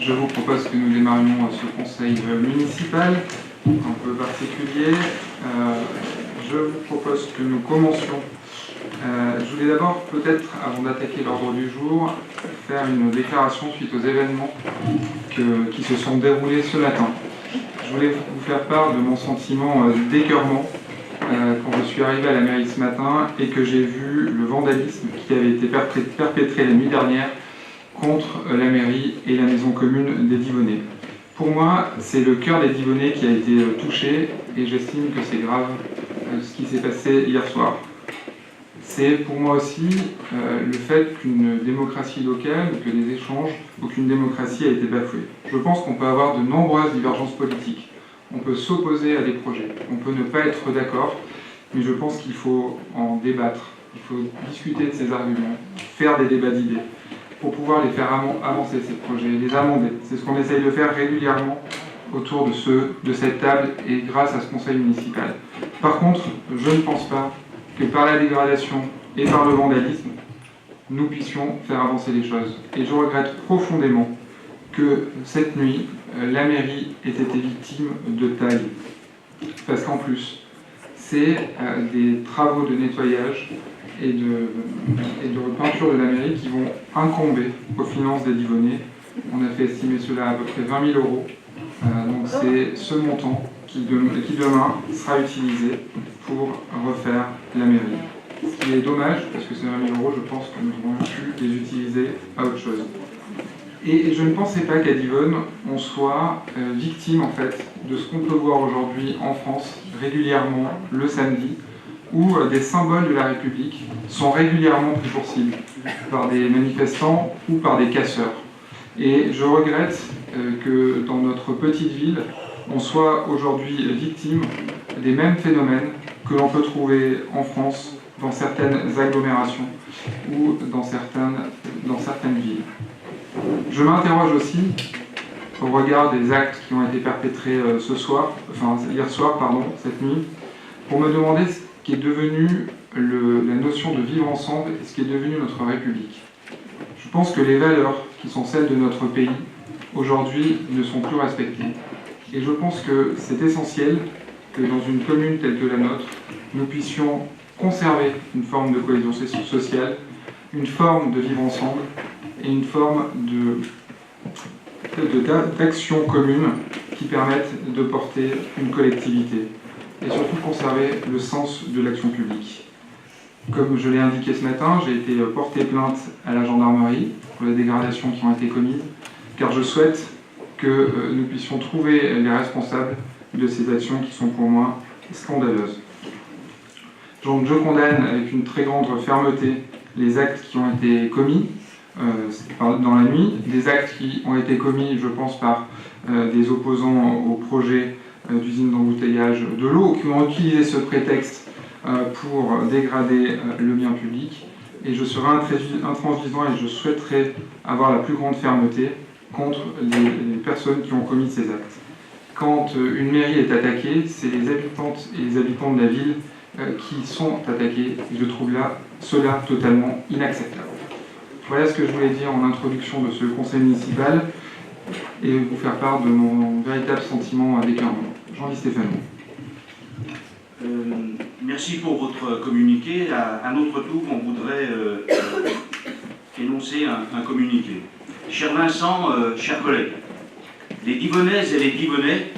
je vous propose que nous démarrions ce conseil municipal, un peu particulier. Je vous propose que nous commencions. Je voulais d'abord, peut-être, avant d'attaquer l'ordre du jour, faire une déclaration suite aux événements qui se sont déroulés ce matin. Je voulais vous faire part de mon sentiment d'écœurement quand je suis arrivé à la mairie ce matin et que j'ai vu le vandalisme qui avait été perpétré la nuit dernière contre la mairie et la maison commune des Divonnais. Pour moi, c'est le cœur des Divonnais qui a été touché et j'estime que c'est grave ce qui s'est passé hier soir. C'est pour moi aussi le fait qu'une démocratie locale, ou que des échanges, aucune démocratie a été bafouée. Je pense qu'on peut avoir de nombreuses divergences politiques. On peut s'opposer à des projets, on peut ne pas être d'accord, mais je pense qu'il faut en débattre, il faut discuter de ces arguments, faire des débats d'idées, pour pouvoir les faire avancer ces projets, les amender. C'est ce qu'on essaye de faire régulièrement autour de cette table et grâce à ce conseil municipal. Par contre, je ne pense pas que par la dégradation et par le vandalisme, nous puissions faire avancer les choses. Et je regrette profondément que cette nuit, la mairie ait été victime de taille. Parce qu'en plus, c'est des travaux de nettoyage et de peinture de la mairie qui vont incomber aux finances des Divonnais. On a fait estimer cela à peu près 20 000 €. Donc c'est ce montant qui demain sera utilisé pour refaire la mairie. Ce qui est dommage, parce que ces 20 000 €, je pense que nous aurions pu les utiliser à autre chose. Et je ne pensais pas qu'à Divonne, on soit victime en fait de ce qu'on peut voir aujourd'hui en France régulièrement le samedi, où des symboles de la République sont régulièrement pris pour cible par des manifestants ou par des casseurs. Et je regrette que dans notre petite ville, on soit aujourd'hui victime des mêmes phénomènes que l'on peut trouver en France dans certaines agglomérations ou dans certaines villes. Je m'interroge aussi au regard des actes qui ont été perpétrés hier soir, cette nuit, pour me demander ce qui est devenu la notion de vivre ensemble et ce qui est devenu notre République. Je pense que les valeurs qui sont celles de notre pays, aujourd'hui, ne sont plus respectées. Et je pense que c'est essentiel que dans une commune telle que la nôtre, nous puissions conserver une forme de cohésion sociale, une forme de vivre ensemble et une forme d'action commune qui permettent de porter une collectivité et surtout conserver le sens de l'action publique. Comme je l'ai indiqué ce matin, j'ai été porté plainte à la gendarmerie pour les dégradations qui ont été commises, car je souhaite que nous puissions trouver les responsables de ces actions qui sont pour moi scandaleuses. Donc je condamne avec une très grande fermeté les actes qui ont été commis dans la nuit, des actes qui ont été commis, je pense, par des opposants au projet d'usine d'embouteillage de l'eau, qui ont utilisé ce prétexte pour dégrader le bien public. Et je serai intransigeant et je souhaiterais avoir la plus grande fermeté contre les personnes qui ont commis ces actes. Quand une mairie est attaquée, c'est les habitantes et les habitants de la ville qui sont attaqués. Et je trouve cela totalement inacceptable. Voilà ce que je voulais dire en introduction de ce conseil municipal et vous faire part de mon véritable sentiment d'écœurement. Jean-Louis Stéphane. Merci pour votre communiqué. À notre tour, on voudrait énoncer un communiqué. Cher Vincent, chers collègues, les Divonnaises et les Divonnais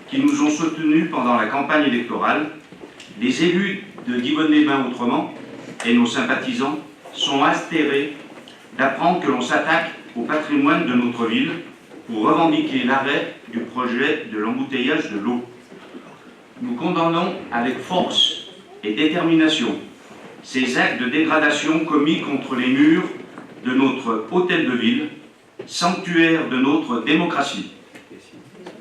qui nous ont soutenus pendant la campagne électorale, les élus de Divonne-les-Bains autrement et nos sympathisants sont atterrés d'apprendre que l'on s'attaque au patrimoine de notre ville pour revendiquer l'arrêt du projet de l'embouteillage de l'eau. Nous condamnons avec force et détermination ces actes de dégradation commis contre les murs de notre hôtel de ville, sanctuaire de notre démocratie.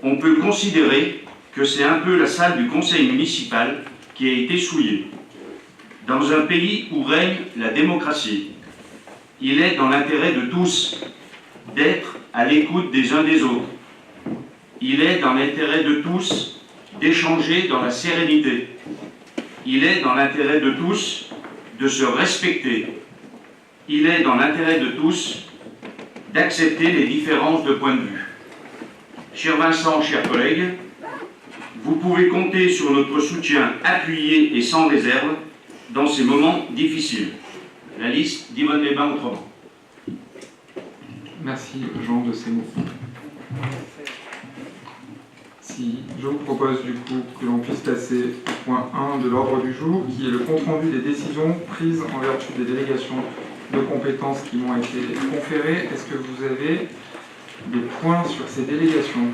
On peut considérer que c'est un peu la salle du conseil municipal qui a été souillée. Dans un pays où règne la démocratie, il est dans l'intérêt de tous d'être à l'écoute des uns des autres. Il est dans l'intérêt de tous d'échanger dans la sérénité. Il est dans l'intérêt de tous de se respecter. Il est dans l'intérêt de tous d'accepter les différences de point de vue. Cher Vincent, chers collègues, vous pouvez compter sur notre soutien appuyé et sans réserve dans ces moments difficiles. La liste d'Yvonne-les-Bains autrement. Merci Jean de ces mots. Si je vous propose du coup que l'on puisse passer au point 1 de l'ordre du jour, qui est le compte-rendu des décisions prises en vertu des délégations de compétences qui m'ont été conférées. Est-ce que vous avez des points sur ces délégations?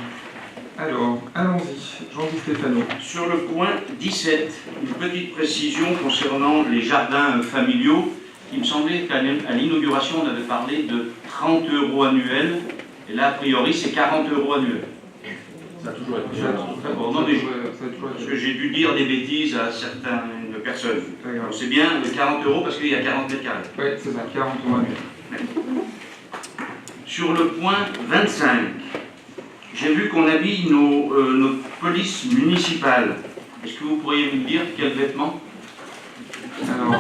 Alors, allons-y. Jean-Di Stéphano. Sur le point 17, une petite précision concernant les jardins familiaux. Il me semblait qu'à l'inauguration, on avait parlé de 30 € annuels, et là, a priori, c'est 40 € annuels. Ça a toujours été. Parce que j'ai dû dire des bêtises à certaines personnes. C'est bien 40 € parce qu'il y a 40 mètres carrés. Oui, c'est ça, 40 € annuels. Sur le point 25, j'ai vu qu'on habille notre police municipale. Est-ce que vous pourriez me dire quels vêtements? Alors,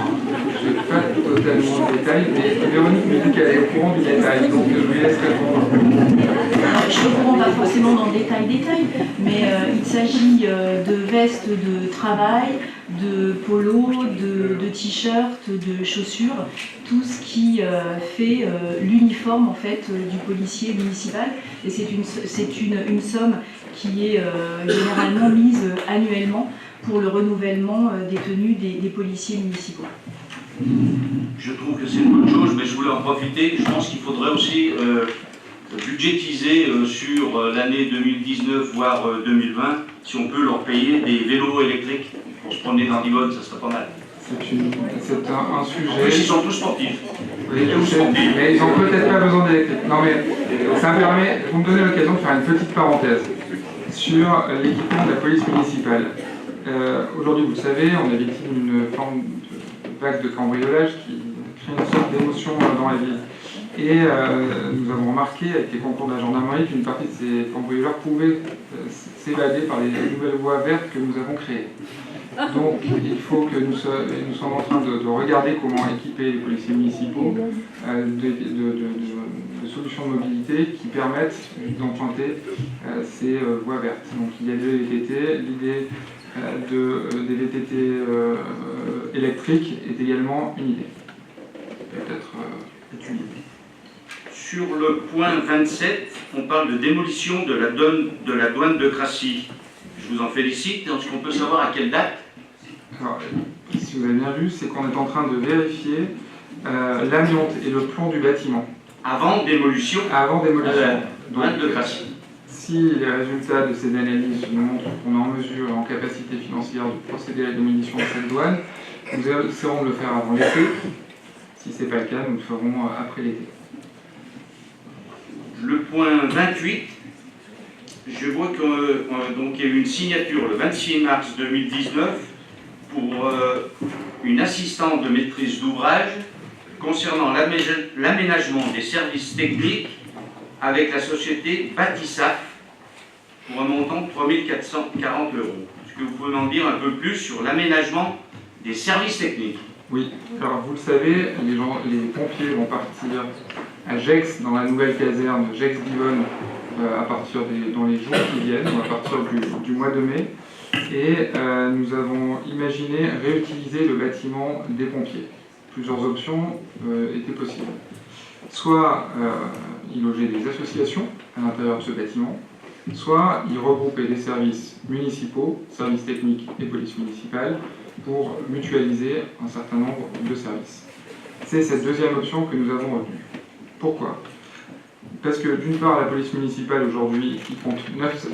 je n'ai pas totalement le détail, mais Véronique me dit qu'elle est au courant du détail, donc je lui laisse répondre. Je ne comprends pas forcément dans le détail, mais il s'agit de vestes de travail, de polos, de t-shirts, de chaussures, tout ce qui fait l'uniforme en fait du policier municipal. Et c'est une somme qui est généralement mise annuellement pour le renouvellement des tenues des policiers municipaux. Je trouve que c'est une bonne chose, mais je voulais en profiter. Je pense qu'il faudrait aussi budgétiser sur l'année 2019, voire 2020, si on peut leur payer des vélos électriques pour se promener dans l'Yonne, ça serait pas mal. C'est un sujet... En plus, ils sont tous sportifs. Oui, mais ils n'ont peut-être pas besoin d'électrique. Non, mais ça me permet, vous me donnez l'occasion de faire une petite parenthèse sur l'équipement de la police municipale. Aujourd'hui, vous le savez, on est victime d'une forme de vague de cambriolage qui crée une sorte d'émotion dans la ville. Et nous avons remarqué, avec les concours de la gendarmerie, qu'une partie de ces cambrioleurs pouvaient s'évader par les nouvelles voies vertes que nous avons créées. Donc, il faut que nous sommes en train de regarder comment équiper les policiers municipaux de solutions de mobilité qui permettent d'emprunter ces voies vertes. Donc, il y a des VTT, l'idée des VTT électriques est également une idée. Peut-être étudiée. Sur le point 27, on parle de démolition de la douane de Crassy. Je vous en félicite. Est-ce qu'on peut savoir à quelle date? Alors, si vous avez bien vu, c'est qu'on est en train de vérifier l'amiante et le plan du bâtiment. Avant démolition. Avant démolition. Douane de Crassy. Si les résultats de ces analyses nous montrent qu'on est en mesure et en capacité financière de procéder à la démolition de cette douane, nous essaierons de le faire avant l'été. Si ce n'est pas le cas, nous le ferons après l'été. Le point 28, je vois qu'il y a eu une signature le 26 mars 2019 pour une assistante de maîtrise d'ouvrage concernant l'aménagement des services techniques avec la société Bâtissaf pour un montant de 3 440 €. Est-ce que vous pouvez m'en dire un peu plus sur l'aménagement des services techniques? Oui, alors vous le savez, les pompiers vont partir à Gex, dans la nouvelle caserne Gex-Divonne, dans les jours qui viennent, ou à partir du mois de mai. Et nous avons imaginé réutiliser le bâtiment des pompiers. Plusieurs options étaient possibles. Soit y loger des associations à l'intérieur de ce bâtiment, soit y regrouper des services municipaux, services techniques et police municipale, pour mutualiser un certain nombre de services. C'est cette deuxième option que nous avons retenue. Pourquoi? Parce que d'une part, la police municipale aujourd'hui, qui compte 9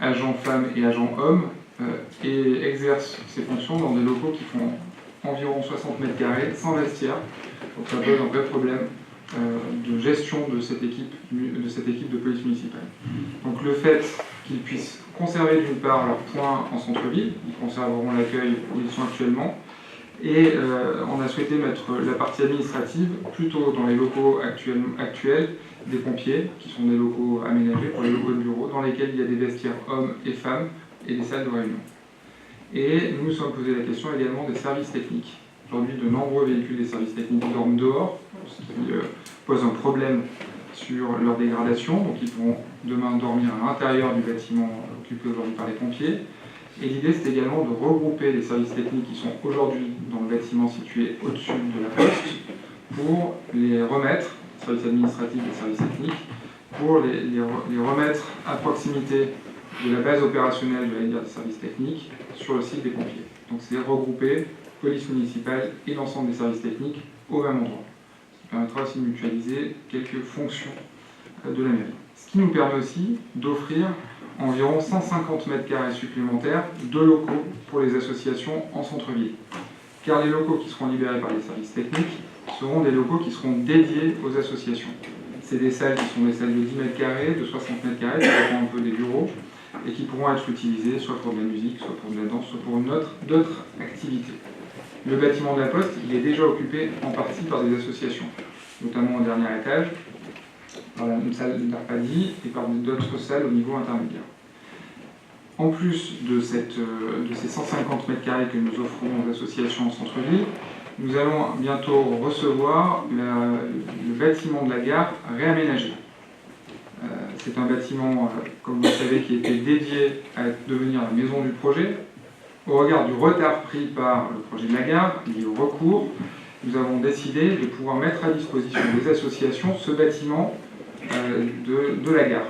agents femmes et agents hommes, et exerce ses fonctions dans des locaux qui font environ 60 mètres carrés, sans vestiaire. Donc ça pose un vrai problème de gestion de cette équipe de police municipale. Donc le fait qu'ils puissent conserver d'une part leurs points en centre-ville, ils conserveront l'accueil où ils sont actuellement, et on a souhaité mettre la partie administrative plutôt dans les locaux actuels des pompiers, qui sont des locaux aménagés pour les locaux de bureau, dans lesquels il y a des vestiaires hommes et femmes et des salles de réunion. Et nous nous sommes posé la question également des services techniques. Aujourd'hui, de nombreux véhicules des services techniques dorment dehors, ce qui pose un problème sur leur dégradation, donc ils pourront demain dormir à l'intérieur du bâtiment occupé aujourd'hui par les pompiers. Et l'idée, c'est également de regrouper les services techniques qui sont aujourd'hui dans le bâtiment situé au-dessus de la poste pour les remettre, services administratifs et services techniques, pour les remettre à proximité de la base opérationnelle, des services techniques, sur le site des pompiers. Donc c'est regrouper police municipale et l'ensemble des services techniques au même endroit. Ce qui permettra aussi de mutualiser quelques fonctions de la mairie. Ce qui nous permet aussi d'offrir environ 150 m² supplémentaires de locaux pour les associations en centre-ville. Car les locaux qui seront libérés par les services techniques seront des locaux qui seront dédiés aux associations. C'est des salles qui sont des salles de 10 m², de 60 m², ça dépend un peu des bureaux, et qui pourront être utilisés soit pour de la musique, soit pour de la danse, soit pour d'autres activités. Le bâtiment de la Poste, il est déjà occupé en partie par des associations, notamment au dernier étage, par une salle d'Arpadie et par d'autres salles au niveau intermédiaire. En plus de ces 150 m² que nous offrons aux associations en centre-ville, nous allons bientôt recevoir le bâtiment de la gare réaménagé. C'est un bâtiment, comme vous le savez, qui était dédié à devenir la maison du projet. Au regard du retard pris par le projet de la gare, lié au recours, nous avons décidé de pouvoir mettre à disposition des associations ce bâtiment de la gare.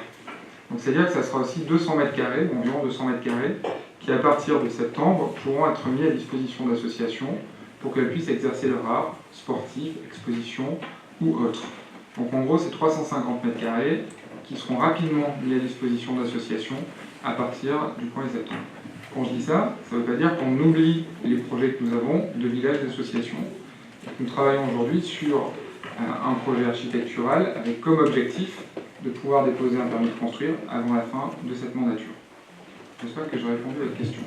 Donc c'est-à-dire que ça sera aussi 200 m², environ 200 m², qui à partir de septembre pourront être mis à disposition d'associations pour qu'elles puissent exercer leur art, sportif, exposition ou autre. Donc en gros c'est 350 m² qui seront rapidement mis à disposition d'associations à partir du 1er septembre. Quand je dis ça, ça ne veut pas dire qu'on oublie les projets que nous avons de villages d'associations. Nous travaillons aujourd'hui sur un projet architectural avec comme objectif de pouvoir déposer un permis de construire avant la fin de cette mandature. J'espère que j'ai répondu à votre question.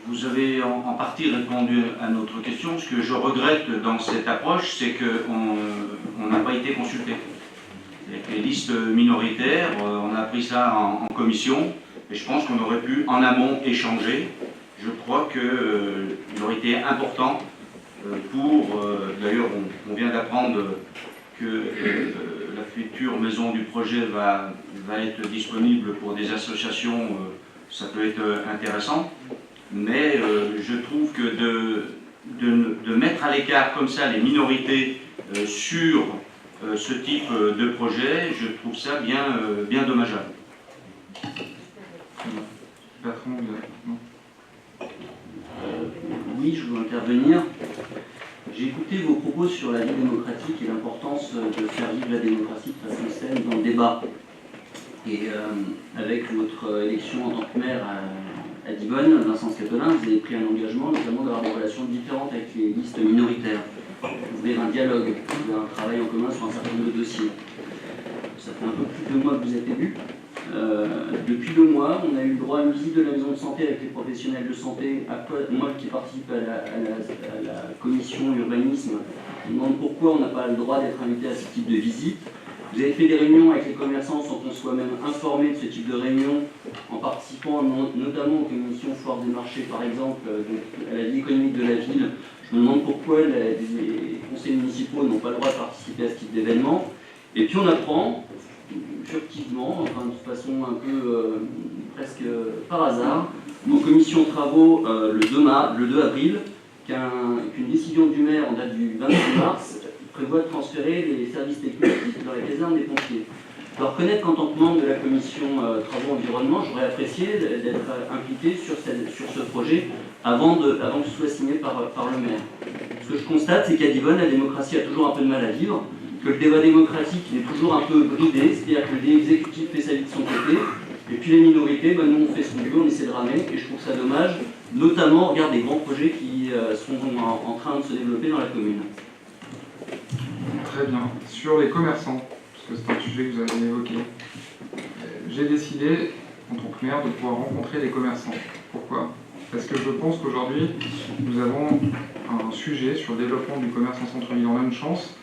Vous avez en partie répondu à notre question. Ce que je regrette dans cette approche, c'est qu'on n'a pas été consulté. Les listes minoritaires, on a pris ça en commission, et je pense qu'on aurait pu en amont échanger. Je crois qu'il aurait été important d'ailleurs on vient d'apprendre que la future maison du projet va être disponible pour des associations, ça peut être intéressant, mais je trouve que de mettre à l'écart comme ça les minorités sur ce type de projet, je trouve ça bien dommageable. Bertrand, non. Oui, je veux intervenir. J'ai écouté vos propos sur la vie démocratique et l'importance de faire vivre la démocratie de façon saine dans le débat. Et avec votre élection en tant que maire à Divonne, Vincent Scatolin, vous avez pris un engagement notamment d'avoir des relations différentes avec les listes minoritaires, d'ouvrir un dialogue, un travail en commun sur un certain nombre de dossiers. Ça fait un peu plus de 2 mois que vous êtes élu. Depuis 2 mois, on a eu le droit à une visite de la maison de santé avec les professionnels de santé. Moi qui participe à la commission urbanisme, je me demande pourquoi on n'a pas le droit d'être invité à ce type de visite. Vous avez fait des réunions avec les commerçants sans qu'on soit même informé de ce type de réunion, en participant notamment aux commissions foires des marchés par exemple, à la vie économique de la ville. Je me demande pourquoi les conseils municipaux n'ont pas le droit de participer à ce type d'événement. Et puis on apprend, furtivement, enfin de façon un peu presque par hasard, en commission travaux le 2 avril, qu'une décision du maire en date du 26 mars prévoit de transférer les services techniques dans les casernes des pompiers. Je dois reconnaître qu'en tant que membre de la commission travaux environnement, j'aurais apprécié d'être impliqué sur ce projet avant que ce soit signé par le maire. Ce que je constate, c'est qu'à Divonne, la démocratie a toujours un peu de mal à vivre, que le débat démocratique il est toujours un peu bridé, c'est-à-dire que l'exécutif fait sa vie de son côté, et puis les minorités, nous on fait ce qu'on veut, on essaie de ramer, et je trouve ça dommage, notamment au regard des grands projets qui sont en train de se développer dans la commune. Très bien. Sur les commerçants, parce que c'est un sujet que vous avez évoqué, j'ai décidé, en tant que maire, de pouvoir rencontrer les commerçants. Pourquoi ? Parce que je pense qu'aujourd'hui, nous avons un sujet sur le développement du commerce en centre-ville. On a une chance,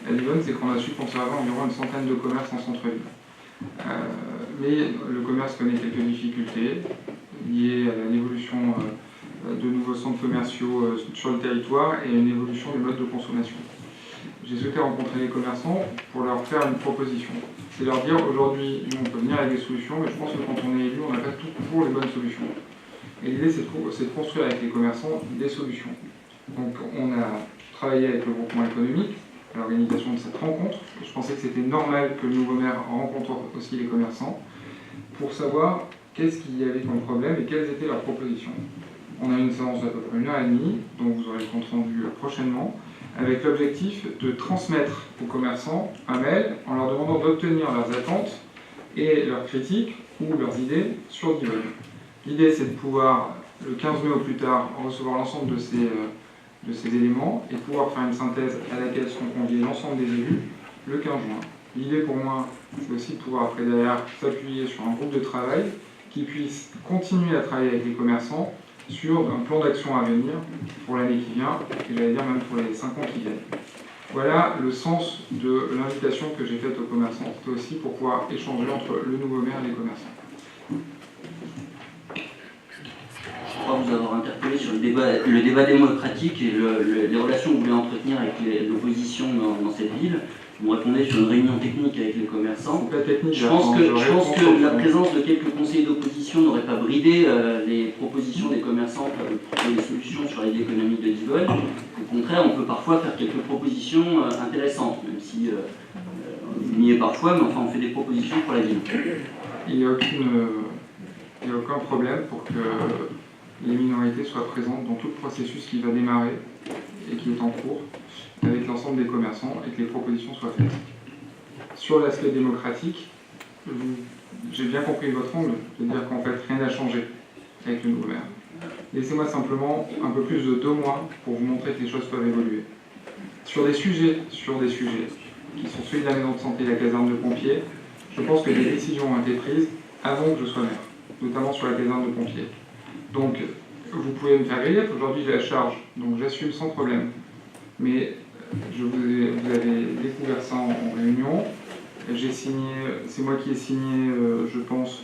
à Divonne, c'est qu'on a su conserver environ une centaine de commerces en centre-ville. Mais le commerce connaît quelques difficultés liées à l'évolution de nouveaux centres commerciaux sur le territoire et à une évolution du mode de consommation. j'ai souhaité rencontrer les commerçants pour leur faire une proposition. C'est leur dire, aujourd'hui, nous, on peut venir avec des solutions, mais je pense que quand on est élu, on n'a pas toujours les bonnes solutions. Et l'idée, c'est de construire avec les commerçants des solutions. Donc, on a travaillé avec le groupement économique, à l'organisation de cette rencontre. Je pensais que c'était normal que le nouveau maire rencontre aussi les commerçants pour savoir qu'est-ce qu'il y avait comme problème et quelles étaient leurs propositions. On a eu une séance d'à peu près 1h30, dont vous aurez le compte rendu prochainement, avec l'objectif de transmettre aux commerçants un mail en leur demandant d'obtenir leurs attentes et leurs critiques ou leurs idées sur Divonne. L'idée, c'est de pouvoir, le 15 mai au plus tard, recevoir l'ensemble de ces éléments et pouvoir faire une synthèse à laquelle seront conviés l'ensemble des élus le 15 juin. L'idée pour moi, c'est aussi de pouvoir après derrière s'appuyer sur un groupe de travail qui puisse continuer à travailler avec les commerçants sur un plan d'action à venir pour l'année qui vient, et j'allais dire même pour les 5 ans qui viennent. Voilà le sens de l'invitation que j'ai faite aux commerçants. C'était aussi pour pouvoir échanger entre le nouveau maire et les commerçants. Je crois vous avoir interpellé sur le débat démocratique et les relations que vous voulez entretenir avec l'opposition dans cette ville. Vous me répondez sur une réunion technique avec les commerçants. Je pense que la présence de quelques conseillers d'opposition n'aurait pas bridé les propositions des commerçants pour trouver des solutions sur l'aide économique de Divonne. Au contraire, on peut parfois faire quelques propositions intéressantes, même si vous niez parfois, mais enfin on fait des propositions pour la ville. Il n'y a aucun problème pour que les minorités soient présentes dans tout le processus qui va démarrer et qui est en cours avec l'ensemble des commerçants et que les propositions soient faites. Sur l'aspect démocratique, j'ai bien compris votre angle, c'est-à-dire qu'en fait rien n'a changé avec le nouveau maire. Laissez-moi simplement un peu plus de 2 mois pour vous montrer que les choses peuvent évoluer. Sur des sujets qui sont celui de la maison de santé et la caserne de pompiers, je pense que des décisions ont été prises avant que je sois maire, notamment sur la caserne de pompiers. Donc, vous pouvez me faire griller, aujourd'hui j'ai la charge, donc j'assume sans problème. Mais vous avez découvert ça en réunion, j'ai signé, c'est moi qui ai signé, je pense,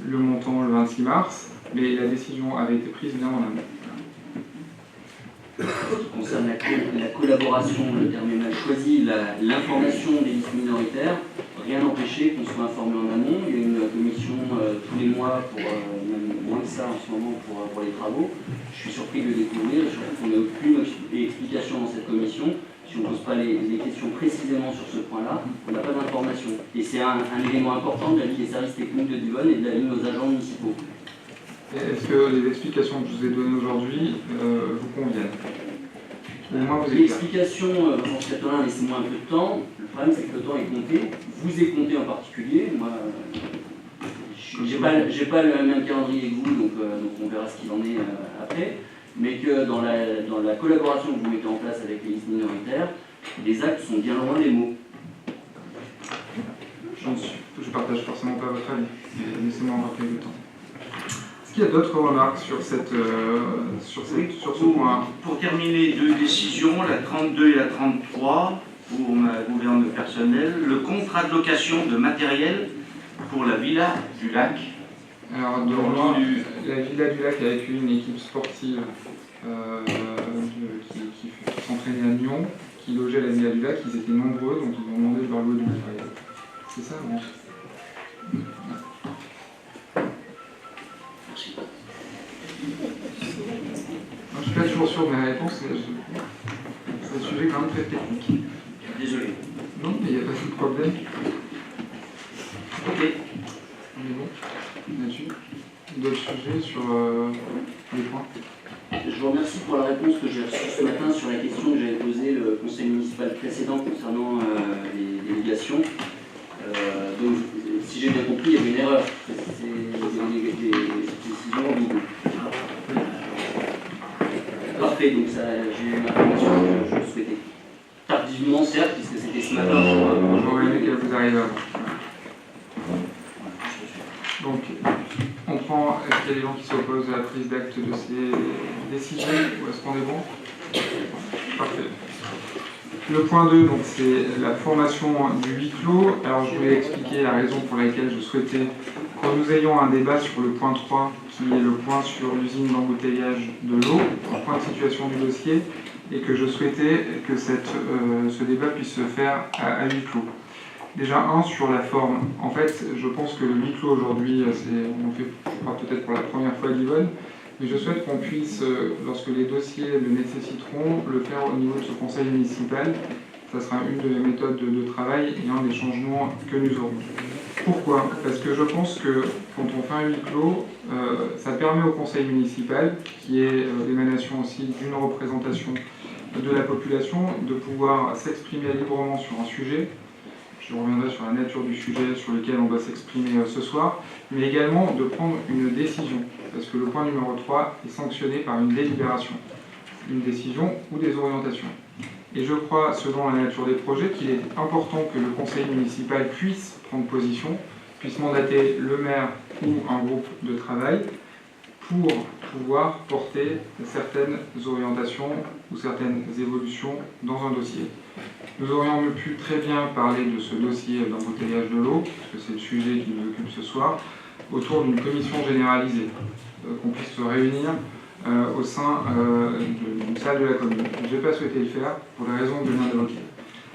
le montant le 26 mars, mais la décision avait été prise bien en amont. En ce qui concerne la collaboration, le terme est mal choisi, l'information des listes minoritaires, rien n'empêchait qu'on soit informé en amont. Il y a une commission tous les mois, même moins que ça en ce moment, pour les travaux. Je suis surpris de le découvrir, et surtout qu'on n'a aucune explication dans cette commission. Si on ne pose pas les questions précisément sur ce point-là, on n'a pas d'information. Et c'est un élément important de la vie des services techniques de Divonne et de la vie de nos agents municipaux. Est-ce que les explications que je vous ai données aujourd'hui vous conviennent? L'explication, Jean Scatolin, laissez-moi un peu de temps. Le problème, c'est que le temps est compté. Vous êtes compté en particulier. Moi, j'ai pas le même calendrier que vous, donc on verra ce qu'il en est après. Mais que dans la collaboration que vous mettez en place avec les listes minoritaires, les actes sont bien loin des mots. Je partage forcément pas votre avis, mais laissez-moi encore quelques temps. Est-ce qu'il y a d'autres remarques sur ce point? Pour terminer, 2 décisions, la 32 et la 33, pour ma gouverne personnelle, le contrat de location de matériel pour la Villa du Lac. Alors, la Villa du Lac a accueilli une équipe sportive qui s'entraînait à Lyon, qui logeait à la Villa du Lac. Ils étaient nombreux, donc ils ont demandé de leur louer du matériel. C'est ça, non? Merci. Je ne suis pas toujours sûr de mes réponses, c'est un sujet quand même très technique. Désolé. Non, mais il n'y a pas de problème. Ok. On est bon là-dessus. D'autres sujets sur les points? Je vous remercie pour la réponse que j'ai reçue ce matin sur la question que j'avais posée le conseil municipal précédent concernant les délégations. Donc, si j'ai bien compris, il y avait une erreur. C'est des décisions ambiguës. Parfait, donc j'ai eu l'information que je souhaitais. Tardivement, certes, puisque c'était ce matin. J'aurais aimé qu'elle vous arrive avant. Donc, on prend, est-ce qu'il y a des gens qui s'opposent à la prise d'acte de ces décisions ou est-ce qu'on est bon? Parfait. Le point 2, donc, c'est la formation du huis clos. Alors, je voulais expliquer la raison pour laquelle je souhaitais que nous ayons un débat sur le point 3, qui est le point sur l'usine d'embouteillage de l'eau, le point de situation du dossier. et que je souhaitais que ce débat puisse se faire à huis clos. Déjà, sur la forme. En fait, je pense que le huis clos aujourd'hui, on le fait, je crois, peut-être pour la première fois à Yvonne, mais je souhaite qu'on puisse, lorsque les dossiers le nécessiteront, le faire au niveau de ce conseil municipal. Ça sera une de mes méthodes de travail et un des changements que nous aurons. Pourquoi? Parce que je pense que quand on fait un huis clos, ça permet au conseil municipal, qui est l'émanation aussi d'une représentation de la population, de pouvoir s'exprimer librement sur un sujet. Je reviendrai sur la nature du sujet sur lequel on doit s'exprimer ce soir, mais également de prendre une décision, parce que le point numéro 3 est sanctionné par une délibération, une décision ou des orientations. Et je crois, selon la nature des projets, qu'il est important que le conseil municipal puisse prendre position, puisse mandater le maire ou un groupe de travail pour pouvoir porter certaines orientations ou certaines évolutions dans un dossier. Nous aurions pu très bien parler de ce dossier d'embouteillage de l'eau, puisque c'est le sujet qui nous occupe ce soir, autour d'une commission généralisée, qu'on puisse se réunir au sein d'une salle de la commune. Je n'ai pas souhaité le faire pour les raisons que je viens d'évoquer.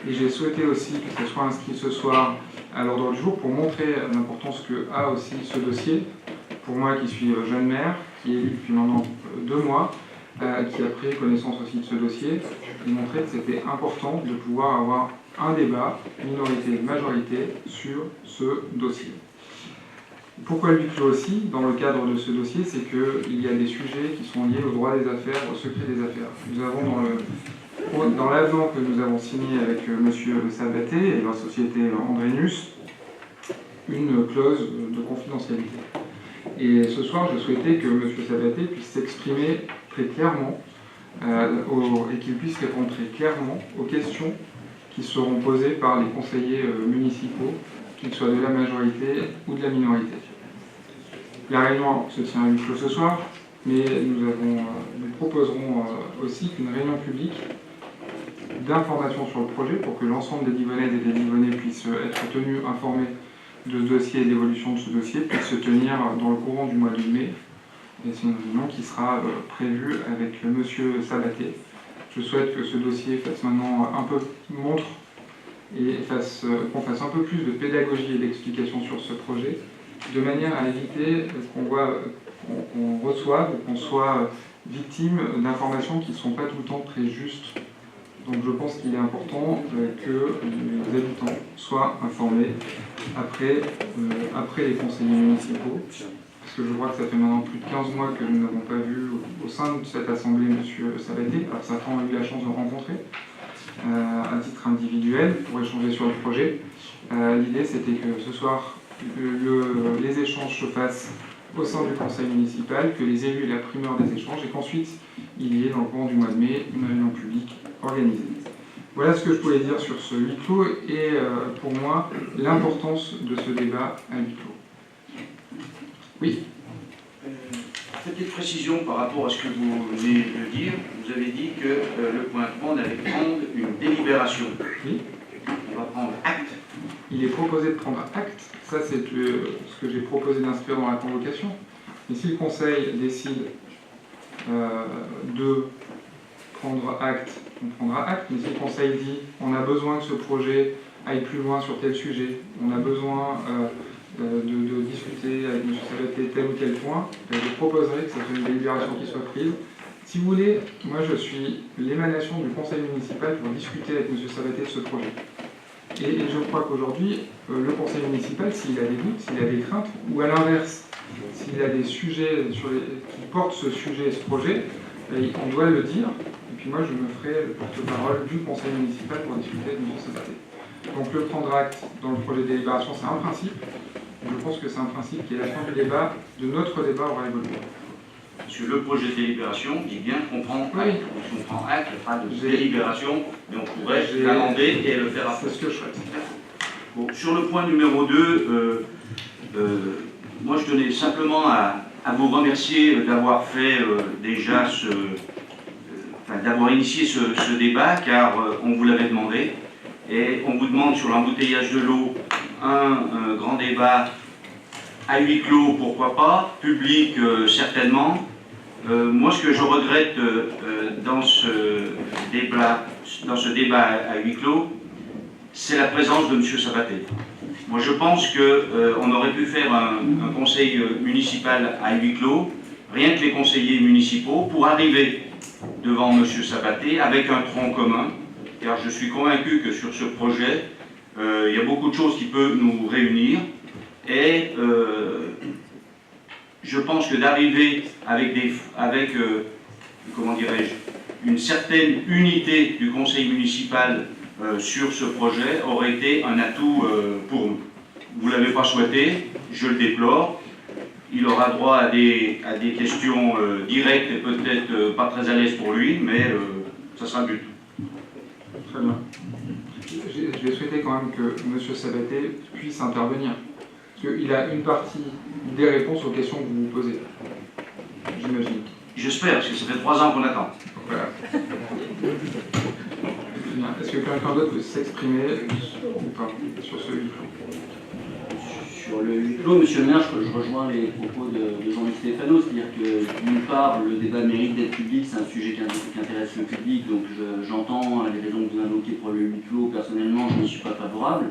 Et j'ai souhaité aussi que ce soit inscrit ce soir à l'ordre du jour pour montrer l'importance que a aussi ce dossier. Pour moi qui suis jeune maire, qui est élu depuis maintenant 2 mois, qui a pris connaissance aussi de ce dossier, et montrer que c'était important de pouvoir avoir un débat, minorité-majorité, sur ce dossier. Pourquoi le huis clos aussi, dans le cadre de ce dossier, c'est qu'il y a des sujets qui sont liés au droit des affaires, au secret des affaires. Nous avons dans l'avenant que nous avons signé avec M. Sabaté et la société Andrénus, une clause de confidentialité. Et ce soir, je souhaitais que M. Sabaté puisse s'exprimer très clairement et qu'il puisse répondre très clairement aux questions qui seront posées par les conseillers municipaux, qu'ils soient de la majorité ou de la minorité. La réunion se tient à huis clos ce soir, mais nous proposerons aussi qu'une réunion publique d'information sur le projet pour que l'ensemble des Divonnaises et des Divonnais puissent être tenus informés de ce dossier et d'évolution de ce dossier, puisse se tenir dans le courant du mois de mai. Et c'est une réunion qui sera prévue avec M. Sabaté. Je souhaite que ce dossier fasse maintenant un peu montre et qu'on fasse un peu plus de pédagogie et d'explication sur ce projet, de manière à éviter qu'on reçoive ou qu'on soit victime d'informations qui ne sont pas tout le temps très justes. Donc je pense qu'il est important que les habitants soient informés après les conseillers municipaux, parce que je crois que ça fait maintenant plus de 15 mois que nous n'avons pas vu au sein de cette assemblée M. Sabaté, par certains ont eu la chance de le rencontrer à titre individuel pour échanger sur le projet. L'idée c'était que ce soir les échanges se fassent au sein du conseil municipal, que les élus aient la primeur des échanges et qu'ensuite il y ait dans le courant du mois de mai une réunion publique organisée. Voilà ce que je pouvais dire sur ce huis clos et pour moi l'importance de ce débat à huis clos. Oui. Petite précision par rapport à ce que vous venez de dire. Vous avez dit que le point 3, on allait prendre une délibération. Oui. On va prendre acte. Il est proposé de prendre acte. Ça, c'est ce que j'ai proposé d'inscrire dans la convocation. Mais si le Conseil décide de prendre acte, on prendra acte. Mais si le Conseil dit on a besoin que ce projet aille plus loin sur tel sujet, on a besoin de discuter avec M. Sabaté tel ou tel point, je proposerai que ça soit une délibération qui soit prise. Si vous voulez, moi je suis l'émanation du conseil municipal pour discuter avec M. Sabaté de ce projet. Et je crois qu'aujourd'hui, le conseil municipal, s'il a des doutes, s'il a des craintes, ou à l'inverse, s'il a des sujets qui portent ce sujet et ce projet, on doit le dire. Et puis moi, je me ferai le porte-parole du conseil municipal pour discuter avec M. Sabaté. Donc le prendre acte dans le projet de délibération, c'est un principe. Et je pense que c'est un principe qui, à la fin du débat, de notre débat, aura évolué. Sur le projet de délibération, dit bien qu'on prend acte. Oui. Si on prend acte, il n'y a pas de délibération, mais on pourrait l'amender et le faire après. C'est ce que je souhaite. Bon, sur le point numéro 2, moi je tenais simplement à vous remercier d'avoir fait déjà d'avoir initié ce débat, car on vous l'avait demandé. Et on vous demande sur l'embouteillage de l'eau un grand débat à huis clos, pourquoi pas, public certainement, Moi, ce que je regrette dans ce débat à huis clos, c'est la présence de M. Sabaté. Moi, je pense qu'on aurait pu faire un conseil municipal à huis clos, rien que les conseillers municipaux, pour arriver devant M. Sabaté avec un tronc commun, car je suis convaincu que sur ce projet, il y a beaucoup de choses qui peuvent nous réunir, et je pense que d'arriver avec comment dirais-je, une certaine unité du conseil municipal sur ce projet aurait été un atout pour nous. Vous ne l'avez pas souhaité, je le déplore. Il aura droit à des questions directes et peut-être pas très à l'aise pour lui, mais ça sera le but. Très bien. J'ai souhaité quand même que M. Sabaté puisse intervenir. Parce qu'il a une partie des réponses aux questions que vous vous posez. J'imagine. J'espère, parce que ça fait 3 ans qu'on attend. Voilà. Est-ce que quelqu'un d'autre peut s'exprimer ou pas sur ce huis clos? Sur le huis clos, monsieur le maire, je rejoins les propos de Jean-Luc Stéphano, c'est-à-dire que d'une part, le débat mérite d'être public, c'est un sujet qui intéresse le public, donc j'entends les raisons que vous invoquez pour le huis clos. Personnellement, je n'y suis pas favorable.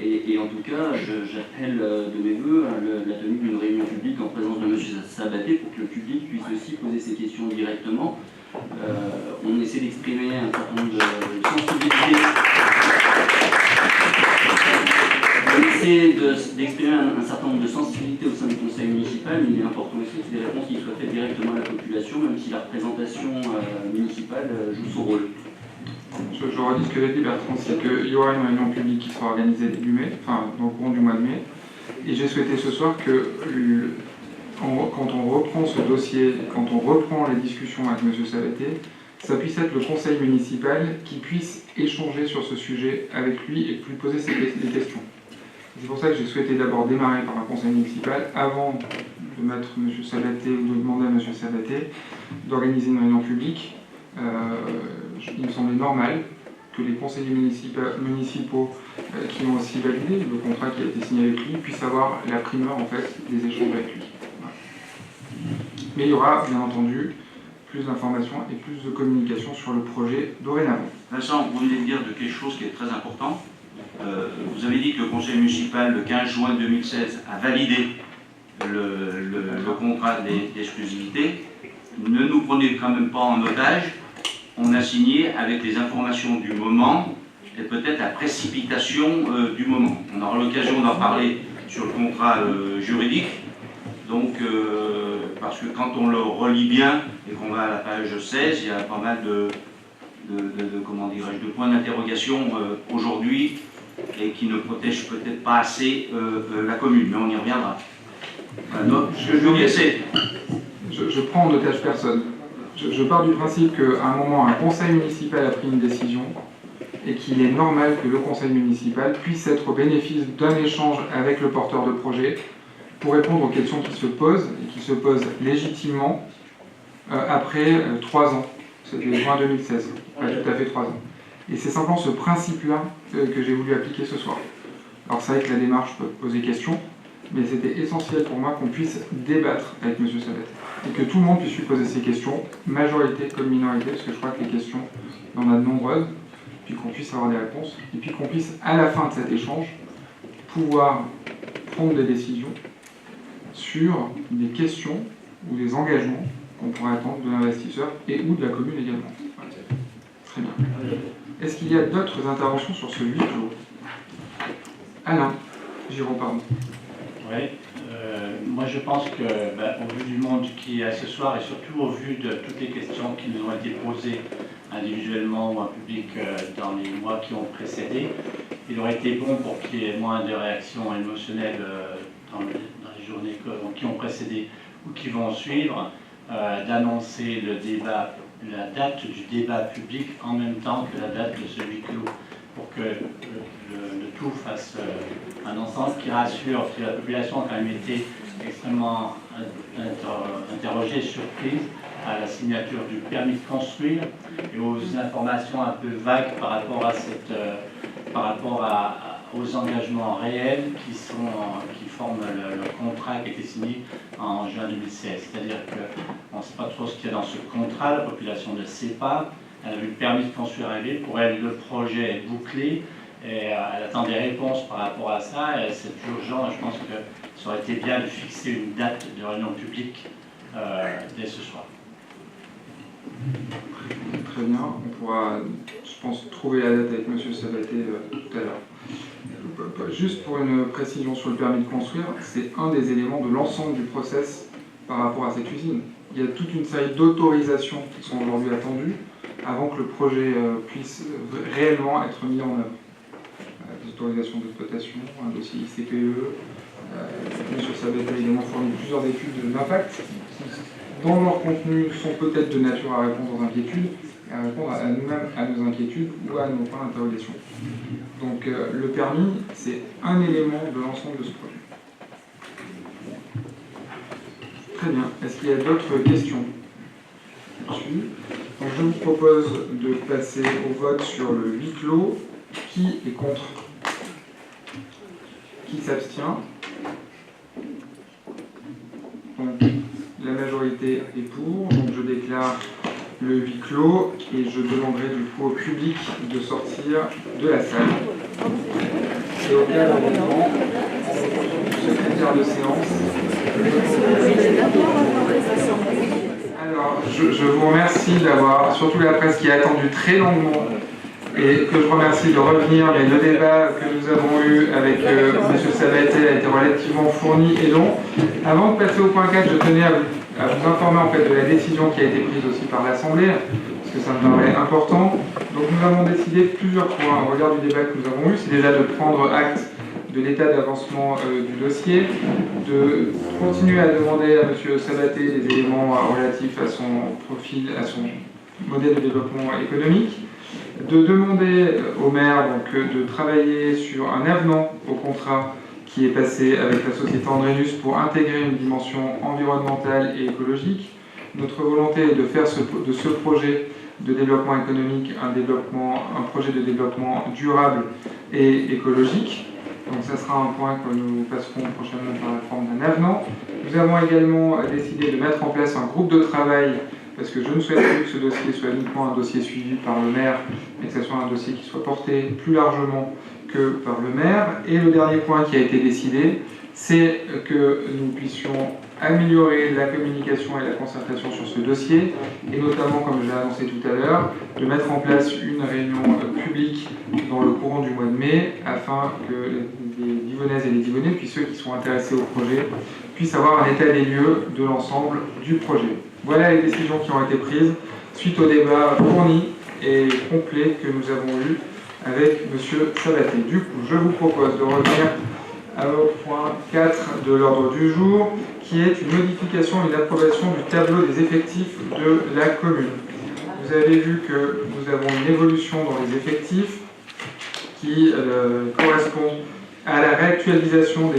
Et en tout cas, j'appelle de mes voeux la tenue d'une réunion publique en présence de M. Sabaté pour que le public puisse aussi poser ses questions directement. On essaie d'exprimer un certain nombre de sensibilités. On essaie d'exprimer un certain nombre de sensibilités au sein du conseil municipal, mais il est important aussi que des réponses qui soient faites directement à la population, même si la représentation municipale joue son rôle. Je redis ce que j'ai dit, Bertrand, c'est qu'il y aura une réunion publique qui sera organisée début mai, enfin dans le courant du mois de mai, et j'ai souhaité ce soir que quand on reprend ce dossier, quand on reprend les discussions avec M. Sabaté, ça puisse être le conseil municipal qui puisse échanger sur ce sujet avec lui et lui poser des questions. C'est pour ça que j'ai souhaité d'abord démarrer par un conseil municipal avant de mettre M. Sabaté ou de demander à M. Sabaté d'organiser une réunion publique. Il me semblait normal que les conseillers municipaux qui ont aussi validé le contrat qui a été signé avec lui puissent avoir la primeur en fait des échanges avec lui. Voilà. Mais il y aura bien entendu plus d'informations et plus de communication sur le projet dorénavant. Vincent, vous venez de dire de quelque chose qui est très important. Vous avez dit que le conseil municipal, le 15 juin 2016, a validé le contrat d'exclusivité. Ne nous prenez quand même pas en otage. On a signé avec les informations du moment et peut-être la précipitation du moment. On aura l'occasion d'en parler sur le contrat juridique. Donc, parce que quand on le relit bien et qu'on va à la page 16, il y a pas mal comment dirais-je, de points d'interrogation aujourd'hui et qui ne protègent peut-être pas assez la commune, mais on y reviendra. Donc, ce que je veux dire, c'est... Je prends en otage personne. Je pars du principe qu'à un moment, un conseil municipal a pris une décision et qu'il est normal que le conseil municipal puisse être au bénéfice d'un échange avec le porteur de projet pour répondre aux questions qui se posent et qui se posent légitimement après 3 ans. C'était juin 2016, pas tout à fait 3 ans. Et c'est simplement ce principe-là que j'ai voulu appliquer ce soir. Alors c'est vrai que la démarche peut poser question, mais c'était essentiel pour moi qu'on puisse débattre avec M. Sabaté et que tout le monde puisse lui poser ses questions, majorité comme minorité, parce que je crois que les questions, on en a de nombreuses, puis qu'on puisse avoir des réponses, et puis qu'on puisse, à la fin de cet échange, pouvoir prendre des décisions sur des questions ou des engagements qu'on pourrait attendre de l'investisseur et ou de la commune également. Voilà. Très bien. Est-ce qu'il y a d'autres interventions sur ce huis clos? Alain Giraud, pardon. Oui, moi je pense que, au vu du monde qui est ce soir et surtout au vu de toutes les questions qui nous ont été posées individuellement ou en public dans les mois qui ont précédé, il aurait été bon pour qu'il y ait moins de réactions émotionnelles dans les journées qui ont précédé ou qui vont suivre, d'annoncer le débat, la date du débat public en même temps que la date de ce huis clos, pour que le tout fasse un ensemble qui rassure, parce que la population a quand même été extrêmement interrogée, surprise à la signature du permis de construire et aux informations un peu vagues par rapport à aux engagements réels qui forment le contrat qui a été signé en juin 2016. C'est-à-dire qu'on ne sait pas trop ce qu'il y a dans ce contrat, la population ne sait pas. Elle a eu le permis de construire à ville. Pour elle, le projet est bouclé et elle attend des réponses par rapport à ça. Et c'est urgent. Je pense que ça aurait été bien de fixer une date de réunion publique dès ce soir. Très bien. On pourra, je pense, trouver la date avec M. Sabaté tout à l'heure. Juste pour une précision sur le permis de construire, c'est un des éléments de l'ensemble du process par rapport à cette usine. Il y a toute une série d'autorisations qui sont aujourd'hui attendues avant que le projet puisse réellement être mis en œuvre. Des autorisations d'exploitation, un dossier ICPE. M. Sabaté a également fourni plusieurs études d'impact qui, dans leur contenu, sont peut-être de nature à répondre aux inquiétudes, à répondre à nous-mêmes, à nos inquiétudes ou à nos points d'interrogation. Donc le permis, c'est un élément de l'ensemble de ce projet. Très bien. Est-ce qu'il y a d'autres questions là-dessus? Donc je vous propose de passer au vote sur le huis clos. Qui est contre? Qui s'abstient? Donc la majorité est pour, donc je déclare le huis clos et je demanderai du coup au public de sortir de la salle. Et au cas où secrétaire de séance. Alors je vous remercie d'avoir, surtout la presse qui a attendu très longuement, et que je remercie de revenir, mais le débat que nous avons eu avec M. Sabaté a été relativement fourni et long. Avant de passer au point 4, je tenais à vous informer en fait de la décision qui a été prise aussi par l'Assemblée, parce que ça me paraît important. Donc nous avons décidé plusieurs points au regard du débat que nous avons eu. C'est déjà de prendre acte de l'état d'avancement du dossier, de continuer à demander à M. Sabaté des éléments relatifs à son profil, à son modèle de développement économique, de demander au maire donc, de travailler sur un avenant au contrat qui est passé avec la société Andrénus pour intégrer une dimension environnementale et écologique. Notre volonté est de faire de ce projet de développement économique un projet de développement durable et écologique. Donc ça sera un point que nous passerons prochainement par la forme d'un avenant. Nous avons également décidé de mettre en place un groupe de travail parce que je ne souhaite plus que ce dossier soit uniquement un dossier suivi par le maire, mais que ce soit un dossier qui soit porté plus largement que par le maire. Et le dernier point qui a été décidé, c'est que nous puissions améliorer la communication et la concertation sur ce dossier, et notamment, comme je l'ai annoncé tout à l'heure, de mettre en place une réunion publique dans le courant du mois de mai, afin que les Divonnaises et les Divonnais, puis ceux qui sont intéressés au projet, puissent avoir un état des lieux de l'ensemble du projet. Voilà les décisions qui ont été prises suite au débat fourni et complet que nous avons eu avec M. Sabaté. Du coup, je vous propose de revenir au point 4 de l'ordre du jour, qui est une modification et une approbation du tableau des effectifs de la commune. Vous avez vu que nous avons une évolution dans les effectifs qui correspond à la réactualisation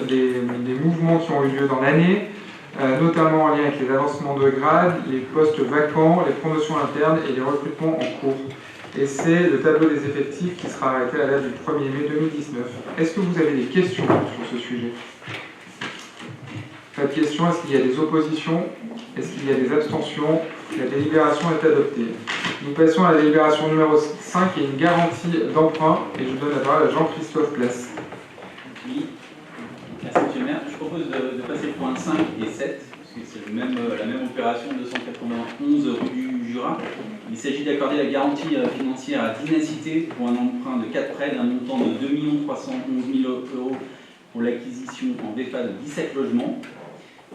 des mouvements qui ont eu lieu dans l'année, notamment en lien avec les avancements de grade, les postes vacants, les promotions internes et les recrutements en cours. Et c'est le tableau des effectifs qui sera arrêté à la date du 1er mai 2019. Est-ce que vous avez des questions sur ce sujet? Pas de questions. Est-ce qu'il y a des oppositions? Est-ce qu'il y a des abstentions? La délibération est adoptée. Nous passons à la délibération numéro 5 qui est une garantie d'emprunt. Et je donne la parole à Jean-Christophe Place. Oui, merci M. le maire. Je propose de passer le point 5 et 7, parce que c'est la même opération 291 rue du Jura. Il s'agit d'accorder la garantie financière à Dynacité pour un emprunt de 4 prêts d'un montant de 2 311 000 € pour l'acquisition en VFA de 17 logements,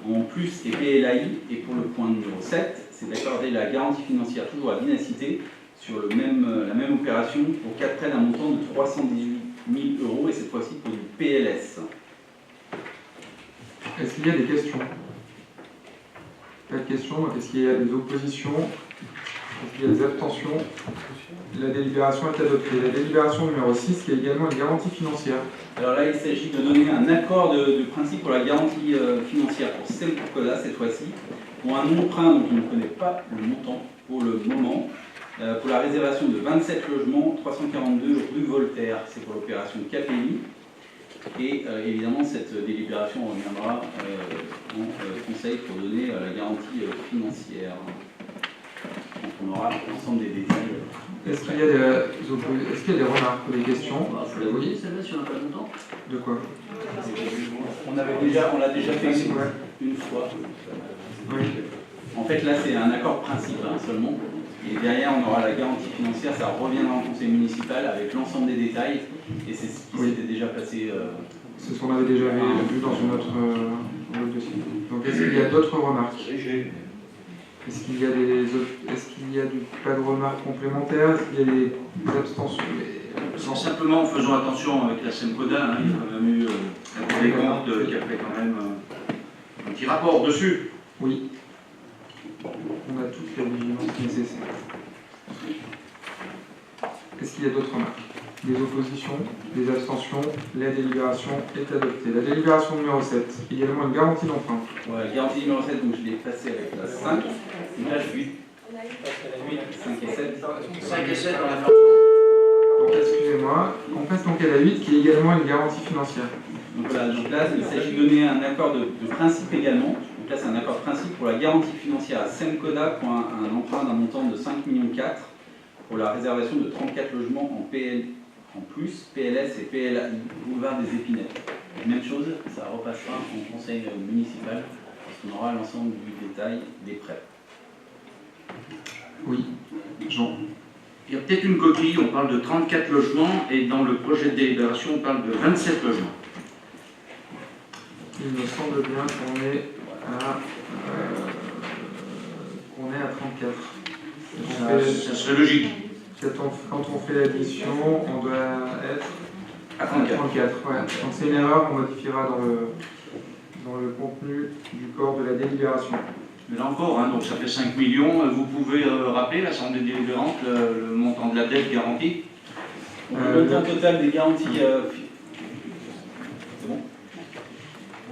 en plus et PLAI. Et pour le point numéro 7, c'est d'accorder la garantie financière toujours à Dynacité sur la même opération pour 4 prêts d'un montant de 318 000 € et cette fois-ci pour du PLS. Est-ce qu'il y a des questions? Pas de questions. Donc est-ce qu'il y a des oppositions? Est-ce qu'il y a des abstentions? La délibération est adoptée. La délibération numéro 6, qui est également une garantie financière. Alors là, il s'agit de donner un accord de principe pour la garantie financière pour Sempercoda cette fois-ci, pour un emprunt dont on ne connaît pas le montant pour le moment, pour la réservation de 27 logements, 342 rue Voltaire. C'est pour l'opération KPI. Et évidemment, cette délibération reviendra en conseil pour donner la garantie financière. Donc on aura l'ensemble des détails. Est-ce qu'il y a des remarques ou des questions? Il faut la voter celle-là si on n'a pas longtemps. De quoi? On l'a déjà fait une fois. Oui. En fait, là, c'est un accord de principe seulement. Et derrière, on aura la garantie financière, ça reviendra en conseil municipal avec l'ensemble des détails. Et c'est ce qui s'était déjà passé. C'est ce qu'on avait déjà vu dans une autre dossier. Donc, est-ce qu'il y a d'autres remarques? Est-ce qu'il y a pas de remarques complémentaires? Est-ce qu'il y a des abstentions? Simplement en faisant attention avec la SEMCODA, il y a quand même eu la Cour des comptes qui a fait quand même un petit rapport dessus. Oui. On a toute la vigilance nécessaire. Est-ce qu'il y a d'autres remarques? Des oppositions, des abstentions? La délibération est adoptée. La délibération numéro 7, également une garantie d'emprunt. Ouais, garantie numéro 7, donc je l'ai passé avec la 5. Donc là, je suis 5 et 7. 5 et 7 dans la Donc, excusez-moi, on passe donc à la 8 qui est également une garantie financière. Donc voilà, donc là, il s'agit de donner un accord de principe également. Donc là, c'est un accord de principe pour la garantie financière à SEMCODA pour un emprunt d'un montant de 5,4 millions pour la réservation de 34 logements en PL, en plus, PLS et PLI, boulevard des Épinettes. Même chose, ça repassera en conseil municipal, parce qu'on aura l'ensemble du détail des prêts. Oui, Jean. Il y a peut-être une coquille, on parle de 34 logements et dans le projet de délibération, on parle de 27 logements. Il me semble bien qu'on est à 34. Ça serait logique. Quand on fait l'addition, on doit être À 34. Ouais. Donc c'est une erreur qu'on modifiera dans le contenu du corps de la délibération. Mais là encore, donc ça fait 5 millions. Vous pouvez rappeler l'Assemblée délibérante le montant de la dette garantie? Le montant total des garanties. C'est bon.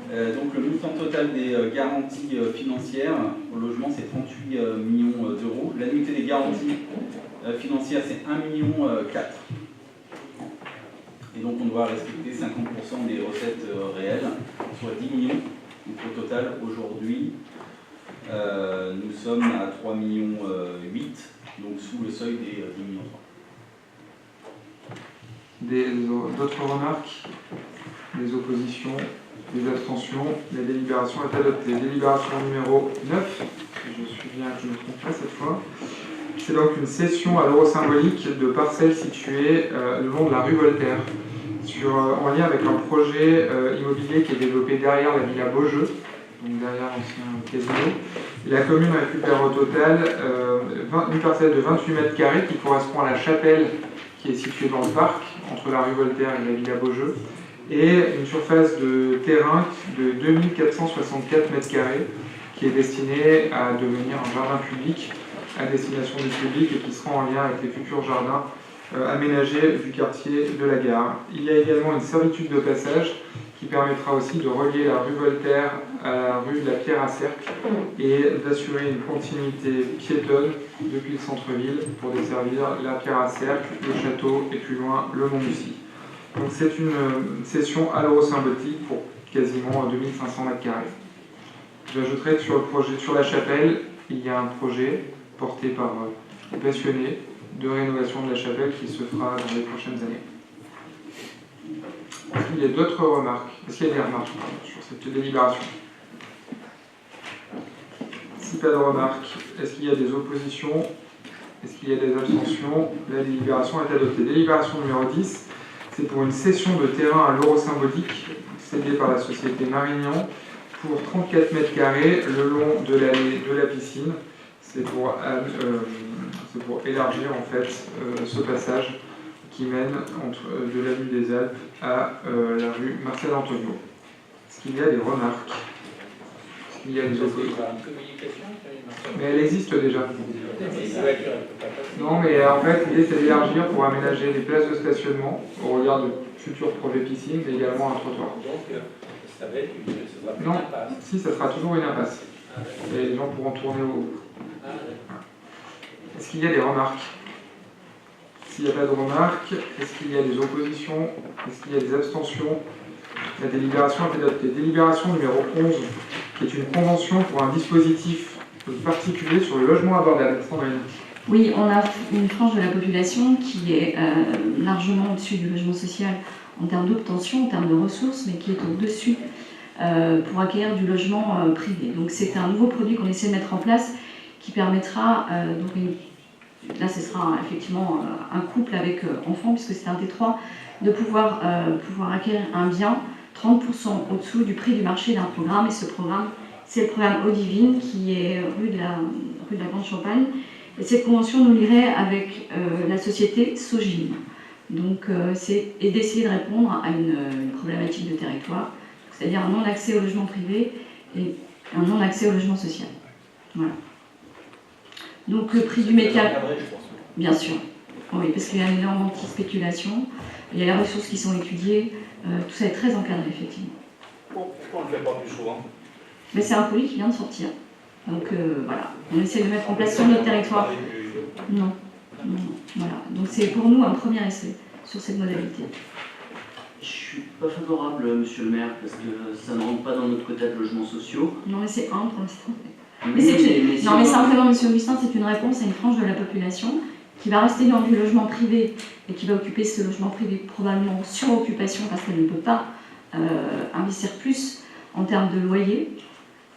Donc le montant total des garanties financières au logement, c'est 38 millions d'euros. L'annuité des garanties financières, c'est 1,4 million. Et donc on doit respecter 50% des recettes réelles, soit 10 millions. Donc au total, aujourd'hui, nous sommes à 3,8 millions, donc sous le seuil des 10 millions. D'autres remarques? Des oppositions? Des abstentions? La délibération est adoptée. Délibération numéro 9, je suis bien que je ne me trompe pas cette fois. C'est donc une cession à l'euro symbolique de parcelles situées le long de la rue Voltaire, en lien avec un projet immobilier qui est développé derrière la villa Beaujeu, donc derrière l'ancien casino. Et la commune récupère au total une parcelle de 28 mètres carrés qui correspond à la chapelle qui est située dans le parc, entre la rue Voltaire et la villa Beaujeu, et une surface de terrain de 2464 mètres carrés qui est destinée à devenir un jardin public à destination du public et qui sera en lien avec les futurs jardins aménagés du quartier de la Gare. Il y a également une servitude de passage qui permettra aussi de relier la rue Voltaire à la rue de la Pierre à Cercle et d'assurer une continuité piétonne depuis le centre-ville pour desservir la Pierre à Cercle, le château et plus loin le Mont-Mussy. Donc c'est une session à l'euro symbolique pour quasiment 2500 mètres carrés. J'ajouterai que sur le projet, sur la chapelle, il y a un projet porté par des passionnés de rénovation de la chapelle qui se fera dans les prochaines années. Est-ce qu'il y a d'autres remarques? Est-ce qu'il y a des remarques sur cette délibération? Si pas de remarques, est-ce qu'il y a des oppositions? Est-ce qu'il y a des abstentions? La délibération est adoptée. Délibération numéro 10, c'est pour une cession de terrain à l'euro symbolique cédée par la société Marignan pour 34 mètres carrés le long de l'allée de la piscine. C'est pour élargir en fait ce passage qui mène de l'avenue des Alpes à la rue Marcel Antonio. Est-ce qu'il y a des remarques? Est-ce qu'il y a des oppositions? Mais elle existe déjà. Non, mais en fait, l'idée c'est d'élargir pour aménager des places de stationnement au regard de futurs projets piscines, mais également un trottoir. Donc, ça va être une Non, impasse. si, ça sera toujours une impasse. Et les gens pourront tourner au... Est-ce qu'il y a des remarques? S'il n'y a pas de remarques, est-ce qu'il y a des oppositions? Est-ce qu'il y a des abstentions? La délibération est adoptée. Délibération numéro 11, qui est une convention pour un dispositif particulier sur le logement abordable. Sandrine. Oui, on a une frange de la population qui est largement au-dessus du logement social en termes d'obtention, en termes de ressources, mais qui est au-dessus pour acquérir du logement privé. Donc c'est un nouveau produit qu'on essaie de mettre en place qui permettra, là ce sera effectivement un couple avec enfants, puisque c'est un des trois, de pouvoir acquérir un bien 30% au-dessous du prix du marché d'un programme. Et ce programme, c'est le programme Eau-Divine qui est rue de la Grande Champagne. Et cette convention nous lierait avec la société Sogim. Donc c'est d'essayer de répondre à une problématique de territoire, c'est-à-dire un non-accès au logement privé et un non-accès au logement social. Voilà. Donc le prix du mètre carré, bien sûr, oui, parce qu'il y a énormément de spéculation, il y a les ressources qui sont étudiées, tout ça est très encadré effectivement. Pourquoi on ne le fait pas plus souvent? Mais c'est un produit qui vient de sortir, donc voilà, on essaie de mettre en place sur notre territoire. Non, voilà, donc c'est pour nous un premier essai sur cette modalité. Je suis pas favorable, monsieur le maire, parce que ça ne rentre pas dans notre quota de logements sociaux. Non, mais c'est un pour l'instant. Mais Non, mais simplement, monsieur Augustin, c'est une réponse à une frange de la population qui va rester dans du logement privé et qui va occuper ce logement privé probablement sur occupation parce qu'elle ne peut pas investir plus en termes de loyer.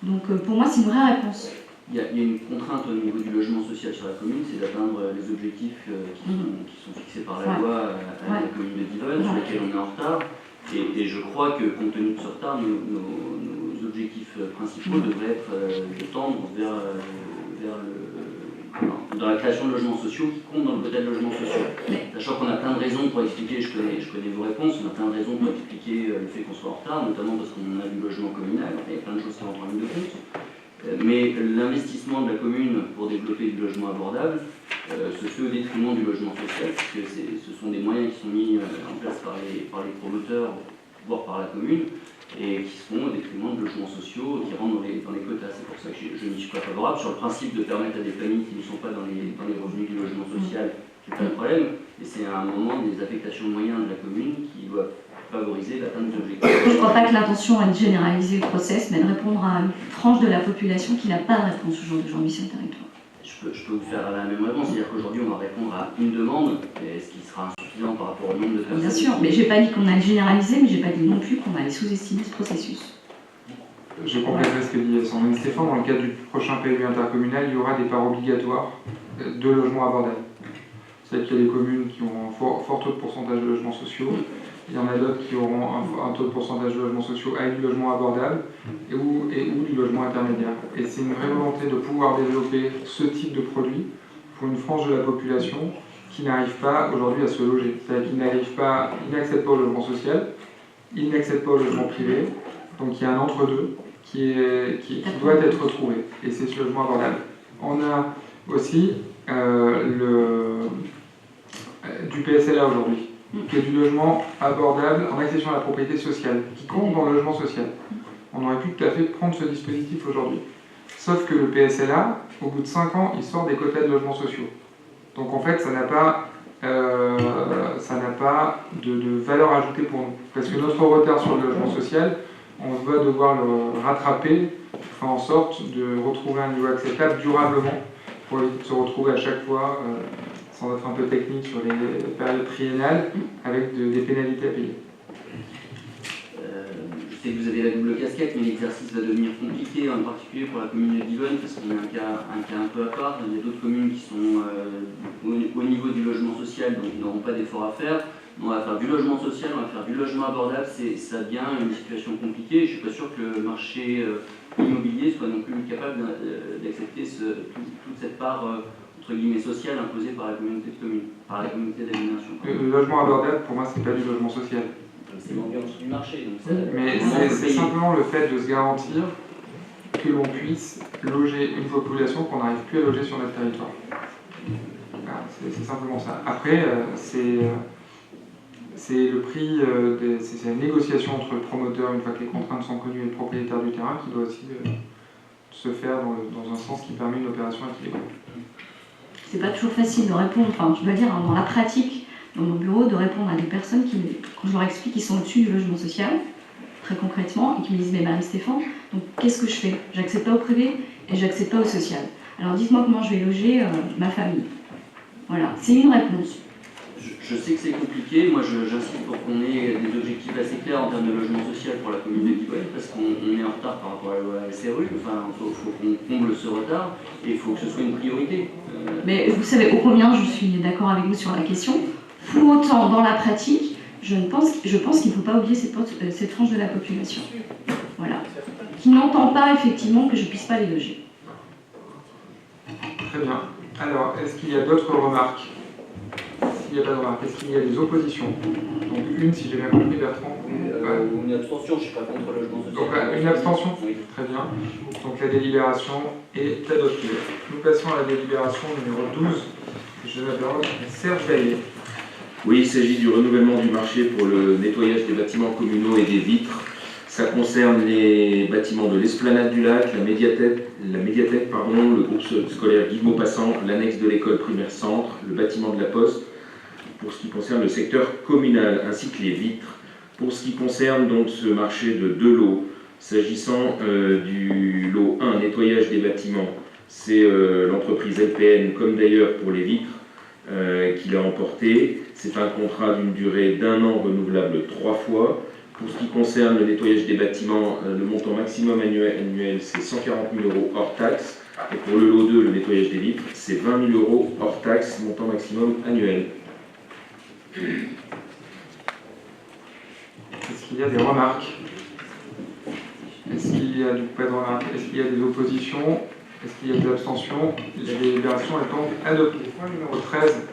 Donc pour moi, c'est une vraie réponse. Il y a une contrainte au niveau du logement social sur la commune, c'est d'atteindre les objectifs qui sont fixés par la loi à la commune de Divonne, sur lesquels on est en retard. Et je crois que, compte tenu de ce retard, nos objectifs principaux devraient être de tendre dans la création de logements sociaux qui comptent dans le quota de logements sociaux. Sachant qu'on a plein de raisons pour expliquer, je connais vos réponses, on a plein de raisons pour expliquer le fait qu'on soit en retard, notamment parce qu'on a du logement communal, il y a plein de choses qui rentrent en ligne de compte. Mais l'investissement de la commune pour développer du logement abordable se fait au détriment du logement social, puisque ce sont des moyens qui sont mis en place par les promoteurs, voire par la commune, et qui sont au détriment de logements sociaux qui rentrent dans les quotas. C'est pour ça que je n'y suis pas favorable. Sur le principe de permettre à des familles qui ne sont pas dans les revenus du logement social, c'est pas le problème, et c'est à un moment des affectations de moyens de la commune qui doivent favoriser l'atteinte des objectifs. Je ne crois pas que l'intention est de généraliser le process, mais de répondre à une frange de la population qui n'a pas de réponse aujourd'hui sur le territoire. Je peux vous faire la même réponse, c'est-à-dire qu'aujourd'hui on va répondre à une demande, ce qui sera insuffisant par rapport au nombre de personnes. Bien sûr, mais je n'ai pas dit qu'on allait généraliser, mais je n'ai pas dit non plus qu'on allait sous-estimer ce processus. Je compléterai ce que dit Sandrine Stéphane. Dans le cadre du prochain PLU intercommunal, il y aura des parts obligatoires de logements abordables. C'est-à-dire qu'il y a des communes qui ont un fort taux de pourcentage de logements sociaux. Il y en a d'autres qui auront un taux de pourcentage de logements sociaux avec du logement abordable ou du logement intermédiaire. Et c'est une vraie volonté de pouvoir développer ce type de produit pour une frange de la population qui n'arrive pas aujourd'hui à se loger. C'est-à-dire qu'ils n'accèdent pas au logement social, ils n'accèdent pas au logement privé. Donc il y a un entre-deux qui doit être trouvé. Et c'est ce logement abordable. On a aussi du PSLA aujourd'hui, qui est du logement abordable en accession à la propriété sociale, qui compte dans le logement social. On aurait pu tout à fait prendre ce dispositif aujourd'hui. Sauf que le PSLA, au bout de 5 ans, il sort des quotas de logements sociaux. Donc en fait, ça n'a pas de valeur ajoutée pour nous. Parce que notre retard sur le logement social, on va devoir le rattraper, faire en sorte de retrouver un niveau acceptable durablement, pour éviter de se retrouver à chaque fois, sans être un peu technique sur les périodes triennales, avec des pénalités à payer. Je sais que vous avez la double casquette, mais l'exercice va devenir compliqué, en particulier pour la commune de Divonne, parce qu'on a un cas un peu à part. Il y a d'autres communes qui sont au niveau du logement social, donc ils n'auront pas d'efforts à faire. On va faire du logement social, on va faire du logement abordable, ça devient une situation compliquée. Je ne suis pas sûr que le marché immobilier soit non plus capable d'accepter toute cette part entre guillemets sociale imposée par la communauté de communes, par la communauté d'agglomération. Le logement abordable, pour moi, c'est pas du logement social. C'est l'ambiance du marché. Donc mais c'est simplement le fait de se garantir que l'on puisse loger une population qu'on n'arrive plus à loger sur notre territoire. Voilà, c'est simplement ça. Après, c'est le prix, c'est la négociation entre le promoteur, une fois que les contraintes sont connues, et le propriétaire du terrain, qui doit aussi se faire dans un sens qui permet une opération équilibrée. c'est pas toujours facile de répondre, enfin je dois dire dans la pratique, dans mon bureau, de répondre à des personnes qui, quand je leur explique qu'ils sont au-dessus du logement social, très concrètement, et qui me disent mais Marie-Stéphane, donc qu'est-ce que je fais? J'accède pas au privé et j'accède pas au social. Alors dites-moi comment je vais loger ma famille. Voilà, c'est une réponse. Je sais que c'est compliqué, moi j'insiste pour qu'on ait des objectifs assez clairs en termes de logement social pour la commune de Divonne, parce qu'on est en retard par rapport à la loi SRU, enfin il faut qu'on comble ce retard, et il faut que ce soit une priorité. Mais vous savez ô combien je suis d'accord avec vous sur la question. Pour autant, dans la pratique, je pense qu'il ne faut pas oublier cette frange de la population. Voilà. Qui n'entend pas effectivement que je ne puisse pas les loger. Très bien. Alors, est-ce qu'il y a d'autres remarques? S'il n'y a pas de remarques, est-ce qu'il y a des oppositions? Donc une, si j'ai bien compris, Bertrand. Une abstention, je ne suis pas contre le logement social. Donc une abstention? Oui. Très bien. Donc la délibération est adoptée. Nous passons à la délibération numéro 12. Je donne la parole à Serge Gaillet. Oui, il s'agit du renouvellement du marché pour le nettoyage des bâtiments communaux et des vitres. Ça concerne les bâtiments de l'Esplanade du Lac, la médiathèque, le groupe scolaire Guy de Maupassant, l'annexe de l'école primaire centre, le bâtiment de la Poste, pour ce qui concerne le secteur communal, ainsi que les vitres. Pour ce qui concerne donc ce marché de 2 lots, s'agissant du lot 1, nettoyage des bâtiments, c'est l'entreprise LPN, comme d'ailleurs pour les vitres, qui l'a emporté. C'est un contrat d'une durée d'1 an renouvelable 3 fois. Pour ce qui concerne le nettoyage des bâtiments, le montant maximum annuel c'est 140 000 € hors taxe. Et pour le lot 2, le nettoyage des vitres, c'est 20 000 € hors taxe, montant maximum annuel. Est-ce qu'il y a des remarques? Est-ce qu'il y a pas de remarques? Est-ce qu'il y a des oppositions? Est-ce qu'il y a des abstentions? La délibération est donc adoptée. Point numéro 13.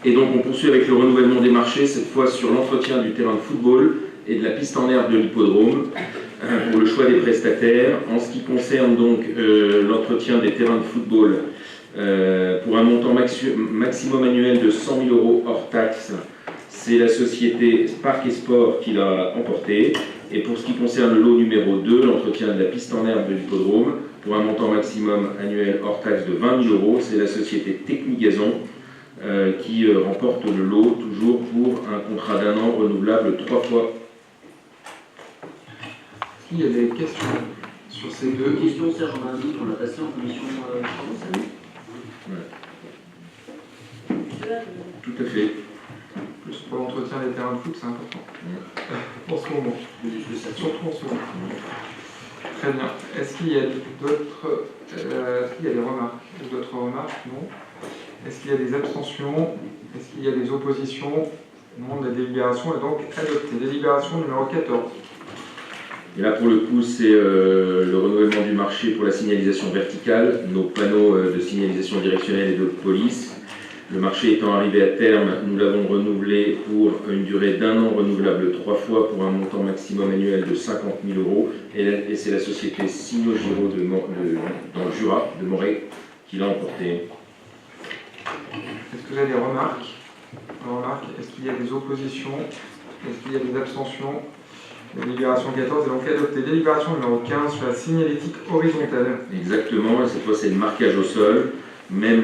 Et donc on poursuit avec le renouvellement des marchés, cette fois sur l'entretien du terrain de football et de la piste en herbe de l'hippodrome, pour le choix des prestataires. En ce qui concerne donc l'entretien des terrains de football, pour un montant maximum annuel de 100 000 € hors taxe, c'est la société Parc et Sport qui l'a emporté. Et pour ce qui concerne le lot numéro 2, l'entretien de la piste en herbe de l'hippodrome, pour un montant maximum annuel hors taxe de 20 000 €, c'est la société Technigazon qui remporte le lot, toujours pour un contrat d'1 an renouvelable 3 fois. Est-ce qu'il y a des questions sur ces deux? Question, Serge, on a dit qu'on l'a passé en commission Tout à fait. Plus pour l'entretien des terrains de foot, c'est important. En ce moment. Surtout en ce moment. Très bien. Est-ce qu'il y a d'autres... est-ce qu'il y a des remarques? D'autres remarques? Non. Est-ce qu'il y a des abstentions? Est-ce qu'il y a des oppositions? Non, la délibération est donc adoptée. Délibération numéro 14. Et là, pour le coup, c'est le renouvellement du marché pour la signalisation verticale, nos panneaux de signalisation directionnelle et de police. Le marché étant arrivé à terme, nous l'avons renouvelé pour une durée d'1 an renouvelable 3 fois pour un montant maximum annuel de 50 000 €. Et c'est la société Signogiro dans le Jura, de Moret, qui l'a emporté. Est-ce que vous avez des remarques? Est-ce qu'il y a des oppositions? Est-ce qu'il y a des abstentions? La délibération 14 est donc adoptée. Délibération numéro 15 sur la signalétique horizontale. Exactement, et cette fois c'est le marquage au sol. Même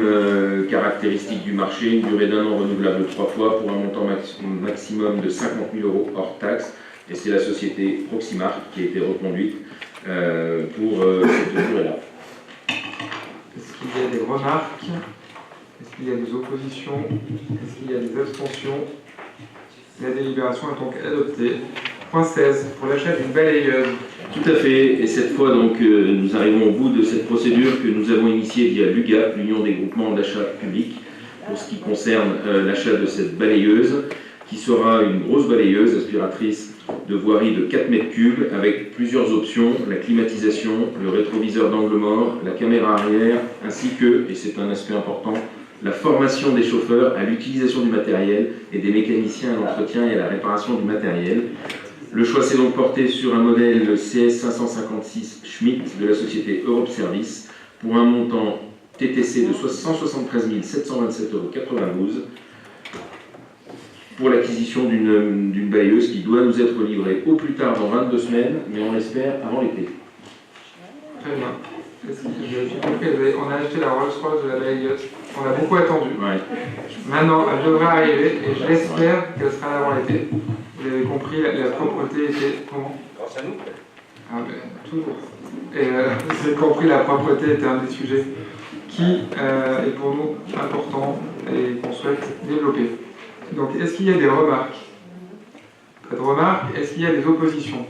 caractéristique du marché, une durée d'1 an renouvelable 3 fois pour un montant maximum de 50 000 € hors taxe. Et c'est la société Proximart qui a été reconduite pour cette durée-là. Est-ce qu'il y a des remarques? Est-ce qu'il y a des oppositions? Est-ce qu'il y a des abstentions? La délibération est donc adoptée. Point 16, pour l'achat d'une balayeuse. Tout à fait, et cette fois donc nous arrivons au bout de cette procédure que nous avons initiée via l'UGAP, l'Union des groupements d'achat public, pour ce qui concerne l'achat de cette balayeuse, qui sera une grosse balayeuse aspiratrice de voirie de 4 m3 avec plusieurs options, la climatisation, le rétroviseur d'angle mort, la caméra arrière, ainsi que, et c'est un aspect important, la formation des chauffeurs à l'utilisation du matériel et des mécaniciens à l'entretien et à la réparation du matériel. Le choix s'est donc porté sur un modèle CS 556 Schmidt de la société Europe Service pour un montant TTC de 173 727,92 € pour l'acquisition d'une balayeuse qui doit nous être livrée au plus tard dans 22 semaines, mais on l'espère avant l'été. Très bien. J'ai compris, on a acheté la Rolls-Royce de la balayeuse. On a beaucoup attendu. Ouais. Maintenant, elle devrait arriver et j'espère qu'elle sera avant l'été. Vous avez compris, la propreté était comment? Grâce à nous. Ah ben, toujours. Et vous avez compris, la propreté était un des sujets qui est pour nous important et qu'on souhaite développer. Donc, est-ce qu'il y a des remarques? Pas de remarques. Est-ce qu'il y a des oppositions?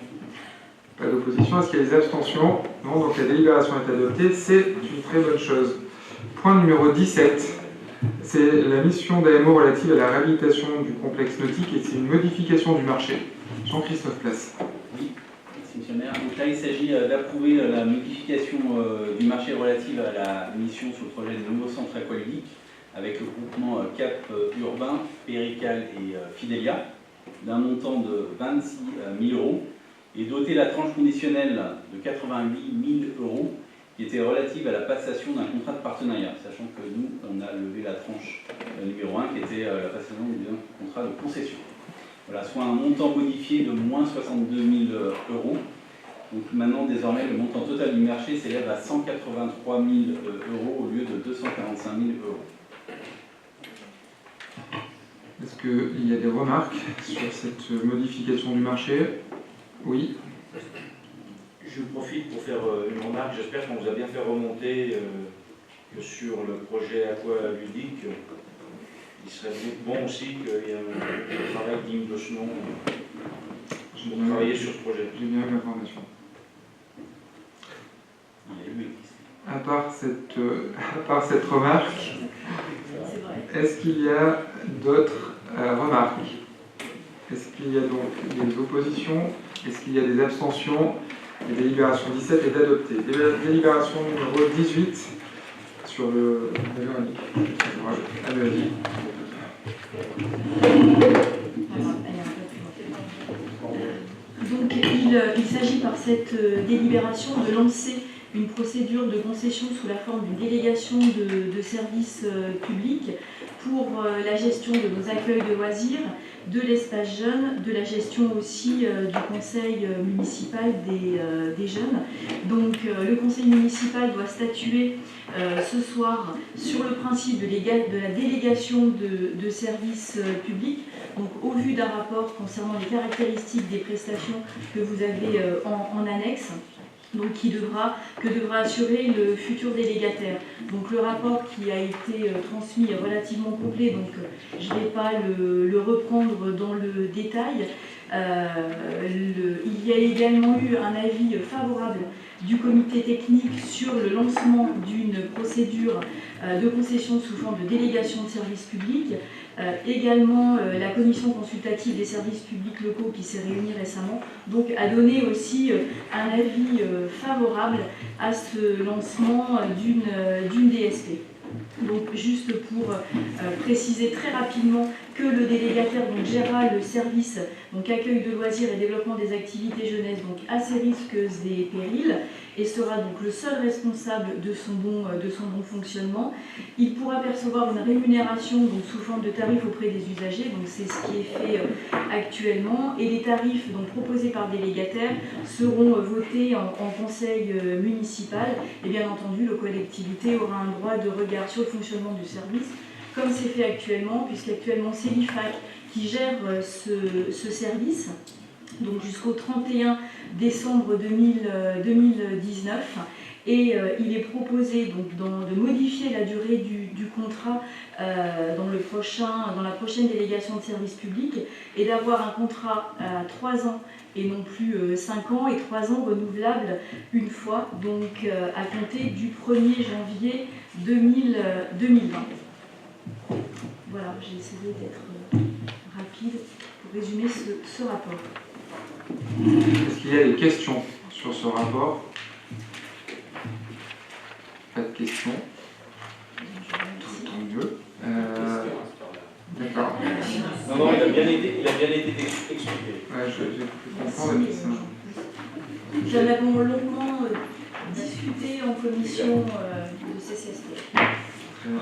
Pas d'opposition. Est-ce qu'il y a des abstentions? Non, donc la délibération est adoptée. C'est une très bonne chose. Point numéro 17. C'est la mission d'AMO relative à la réhabilitation du complexe nautique et c'est une modification du marché. Jean-Christophe Place. Oui, merci Monsieur le maire. Donc là, il s'agit d'approuver la modification du marché relative à la mission sur le projet de nouveau centre aqualudique avec le groupement Cap Urbain, Pérical et Fidelia d'un montant de 26 000 € et doter la tranche conditionnelle de 88 000 € qui était relative à la passation d'un contrat de partenariat, sachant que nous, on a levé la tranche numéro 1 qui était la passation d'un contrat de concession. Voilà, soit un montant modifié de moins 62 000 €. Donc maintenant, désormais, le montant total du marché s'élève à 183 000 € au lieu de 245 000 €. Est-ce qu'il y a des remarques sur cette modification du marché? Oui. Je profite pour faire une remarque. J'espère qu'on vous a bien fait remonter que sur le projet aqualudique, il serait bon aussi qu'il y ait un travail digne de ce nom pour travailler sur ce projet. J'ai bien eu l'information. À part cette remarque, est-ce qu'il y a d'autres remarques? Est-ce qu'il y a donc des oppositions? Est-ce qu'il y a des abstentions? La délibération 17 est adoptée. Délibération numéro 18 sur le Donc il s'agit par cette délibération de lancer une procédure de concession sous la forme d'une délégation de services publics pour la gestion de nos accueils de loisirs, de l'espace jeune, de la gestion aussi du conseil municipal des jeunes. Donc le conseil municipal doit statuer ce soir sur le principe de la délégation de services publics. Donc au vu d'un rapport concernant les caractéristiques des prestations que vous avez en annexe, donc que devra assurer le futur délégataire. Donc le rapport qui a été transmis est relativement complet, donc je ne vais pas le reprendre dans le détail. Il y a également eu un avis favorable du comité technique sur le lancement d'une procédure de concession sous forme de délégation de services publics. Également, la commission consultative des services publics locaux qui s'est réunie récemment donc, a donné aussi un avis favorable à ce lancement d'une DSP. Donc juste pour préciser très rapidement que le délégataire donc, gérera le service donc, accueil de loisirs et développement des activités jeunesse donc, à ses risques et périls et sera donc le seul responsable de son bon fonctionnement. Il pourra percevoir une rémunération donc, sous forme de tarifs auprès des usagers, donc c'est ce qui est fait actuellement, et les tarifs donc, proposés par le délégataire seront votés en conseil municipal et bien entendu la collectivité aura un droit de regard sur le fonctionnement du service comme c'est fait actuellement, puisqu'actuellement c'est l'IFAC qui gère ce service, donc jusqu'au 31 décembre 2019. Et il est proposé donc, de modifier la durée du contrat dans la prochaine délégation de service public et d'avoir un contrat à 3 ans et non plus 5 ans et 3 ans renouvelables une fois, donc à compter du 1er janvier 2020. Voilà, j'ai essayé d'être rapide pour résumer ce rapport. Est-ce qu'il y a des questions sur ce rapport? Pas de questions. Tant mieux. D'accord. Non, il a bien été expliqué. Ouais, j'ai pu comprendre, mais ça. Nous en avons longuement discuté en commission de CCSP.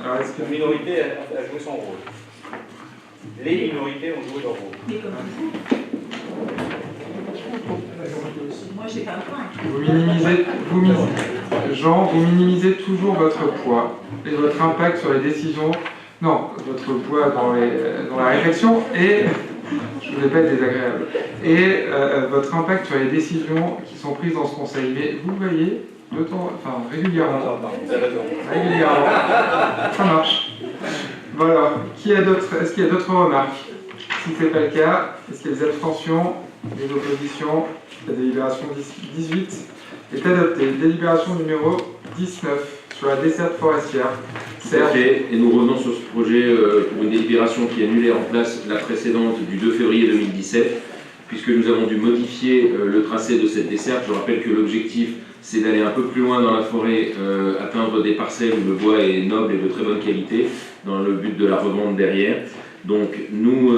Alors, est-ce que La minorité a joué son rôle. Les minorités ont joué leur rôle. Mais comme toujours. Moi, j'ai pas le point. Vous minimisez toujours votre poids et votre impact sur les décisions, non, votre poids dans la réflexion et, je ne vais pas être désagréable, et votre impact sur les décisions qui sont prises dans ce conseil. Mais vous voyez, régulièrement, ça marche. Voilà, est-ce qu'il y a d'autres remarques? Si ce n'est pas le cas, est-ce qu'il y a des abstentions, des oppositions? La délibération 18 est adoptée. Délibération numéro 19 sur la desserte forestière. C'est fait, et nous revenons sur ce projet pour une délibération qui annulait en place la précédente du 2 février 2017, puisque nous avons dû modifier le tracé de cette desserte. Je rappelle que l'objectif, c'est d'aller un peu plus loin dans la forêt, atteindre des parcelles où le bois est noble et de très bonne qualité, dans le but de la revente derrière. Donc nous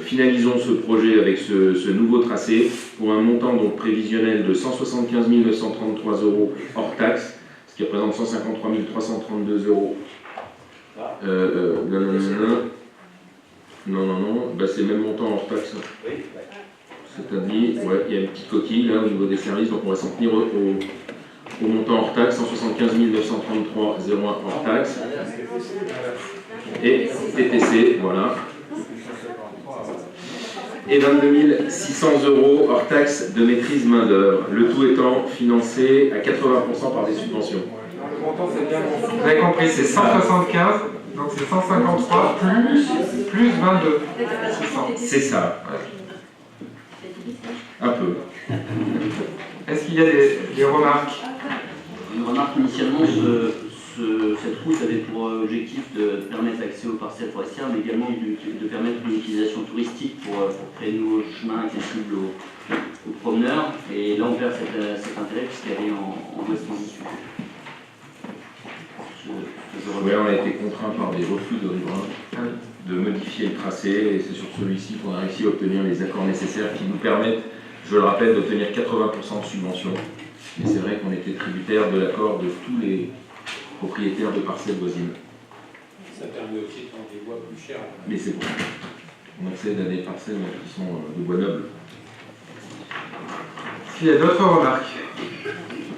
finalisons ce projet avec ce nouveau tracé pour un montant donc prévisionnel de 175 933 € hors taxe, ce qui représente 153 332 €. Non, bah, c'est le même montant hors taxe. C'est-à-dire, ouais, il y a une petite coquille là au niveau des services, donc on va s'en tenir au montant hors taxe, 175 933 € hors taxe. Et TTC, voilà. Et 22 600 € hors taxe de maîtrise main-d'œuvre, le tout étant financé à 80% par des subventions. Le montant, c'est bien. Vous avez compris, c'est 175, donc c'est 153 plus 22. C'est ça. Un peu. Est-ce qu'il y a des remarques? Une remarque initialement, cette route avait pour objectif de permettre l'accès aux parcelles forestières, mais également de permettre une utilisation touristique pour créer de nouveaux chemins accessibles aux promeneurs. Et là, on perd cet intérêt puisqu'elle est en mauvaise transition. Oui, on a été contraint par des refus de riverains de modifier le tracé, et c'est sur celui-ci qu'on a réussi à obtenir les accords nécessaires qui nous permettent, je le rappelle, d'obtenir 80% de subvention. Mais c'est vrai qu'on était tributaire de l'accord de tous les propriétaires de parcelles voisines. Ça permet aussi de vendre des bois plus chers. Mais c'est bon. On accède à des parcelles qui sont de bois noble. S'il y a d'autres remarques?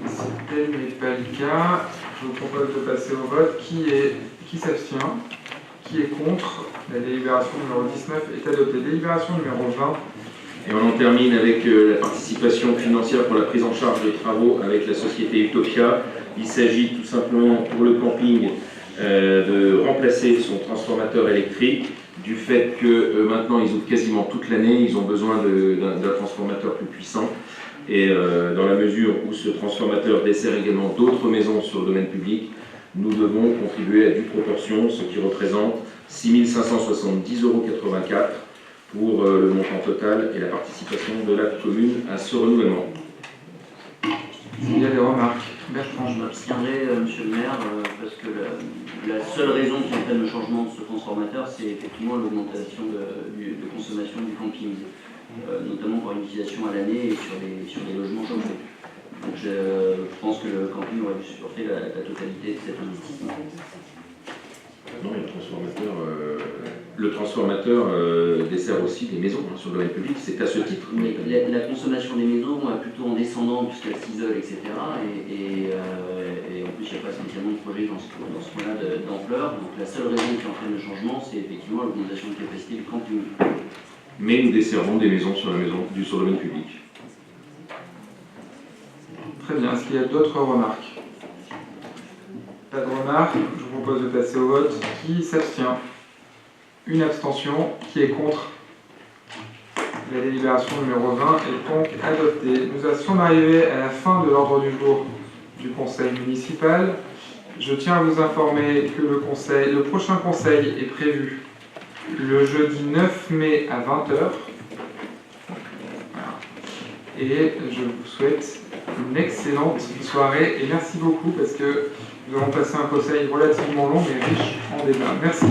Si tel n'est pas le cas, je vous propose de passer au vote. Qui s'abstient? Qui est contre? La délibération numéro 19 est adoptée. Délibération numéro 20. Et on en termine avec la participation financière pour la prise en charge de travaux avec la société Utopia. Il s'agit tout simplement pour le camping de remplacer son transformateur électrique, du fait que maintenant ils ouvrent quasiment toute l'année, ils ont besoin d'un transformateur plus puissant. Et dans la mesure où ce transformateur dessert également d'autres maisons sur le domaine public, nous devons contribuer à due proportion, ce qui représente 6 570,84 € pour le montant total et la participation de la commune à ce renouvellement. Il y a des remarques? Bertrand. Je m'abstiendrai, monsieur le maire, parce que la seule raison qui entraîne le changement de ce transformateur, c'est effectivement l'augmentation de consommation du camping, notamment par une utilisation à l'année et sur des logements chauffés. Donc je pense que le camping aurait dû supporter la totalité de cet investissement. Non, le transformateur dessert aussi des maisons sur le domaine public, c'est à ce titre. Mais la consommation des maisons plutôt en descendant puisqu'elles s'isolent, etc. Et en plus, il n'y a pas spécialement de projet dans ce point-là d'ampleur. Donc la seule raison qui entraîne le changement, c'est effectivement l'augmentation de capacité du camping. Mais nous desservons des maisons sur le domaine public. Très bien. Est-ce qu'il y a d'autres remarques? Pas de remarques. Je vous propose de passer au vote. Qui s'abstient? Une abstention. Qui est contre? La délibération numéro 20 est donc adoptée. Nous sommes arrivés à la fin de l'ordre du jour du conseil municipal. Je tiens à vous informer que le prochain conseil est prévu le jeudi 9 mai à 20 h. Voilà. Et je vous souhaite une excellente soirée et merci beaucoup parce que nous allons passer un conseil relativement long mais riche en débats. Merci.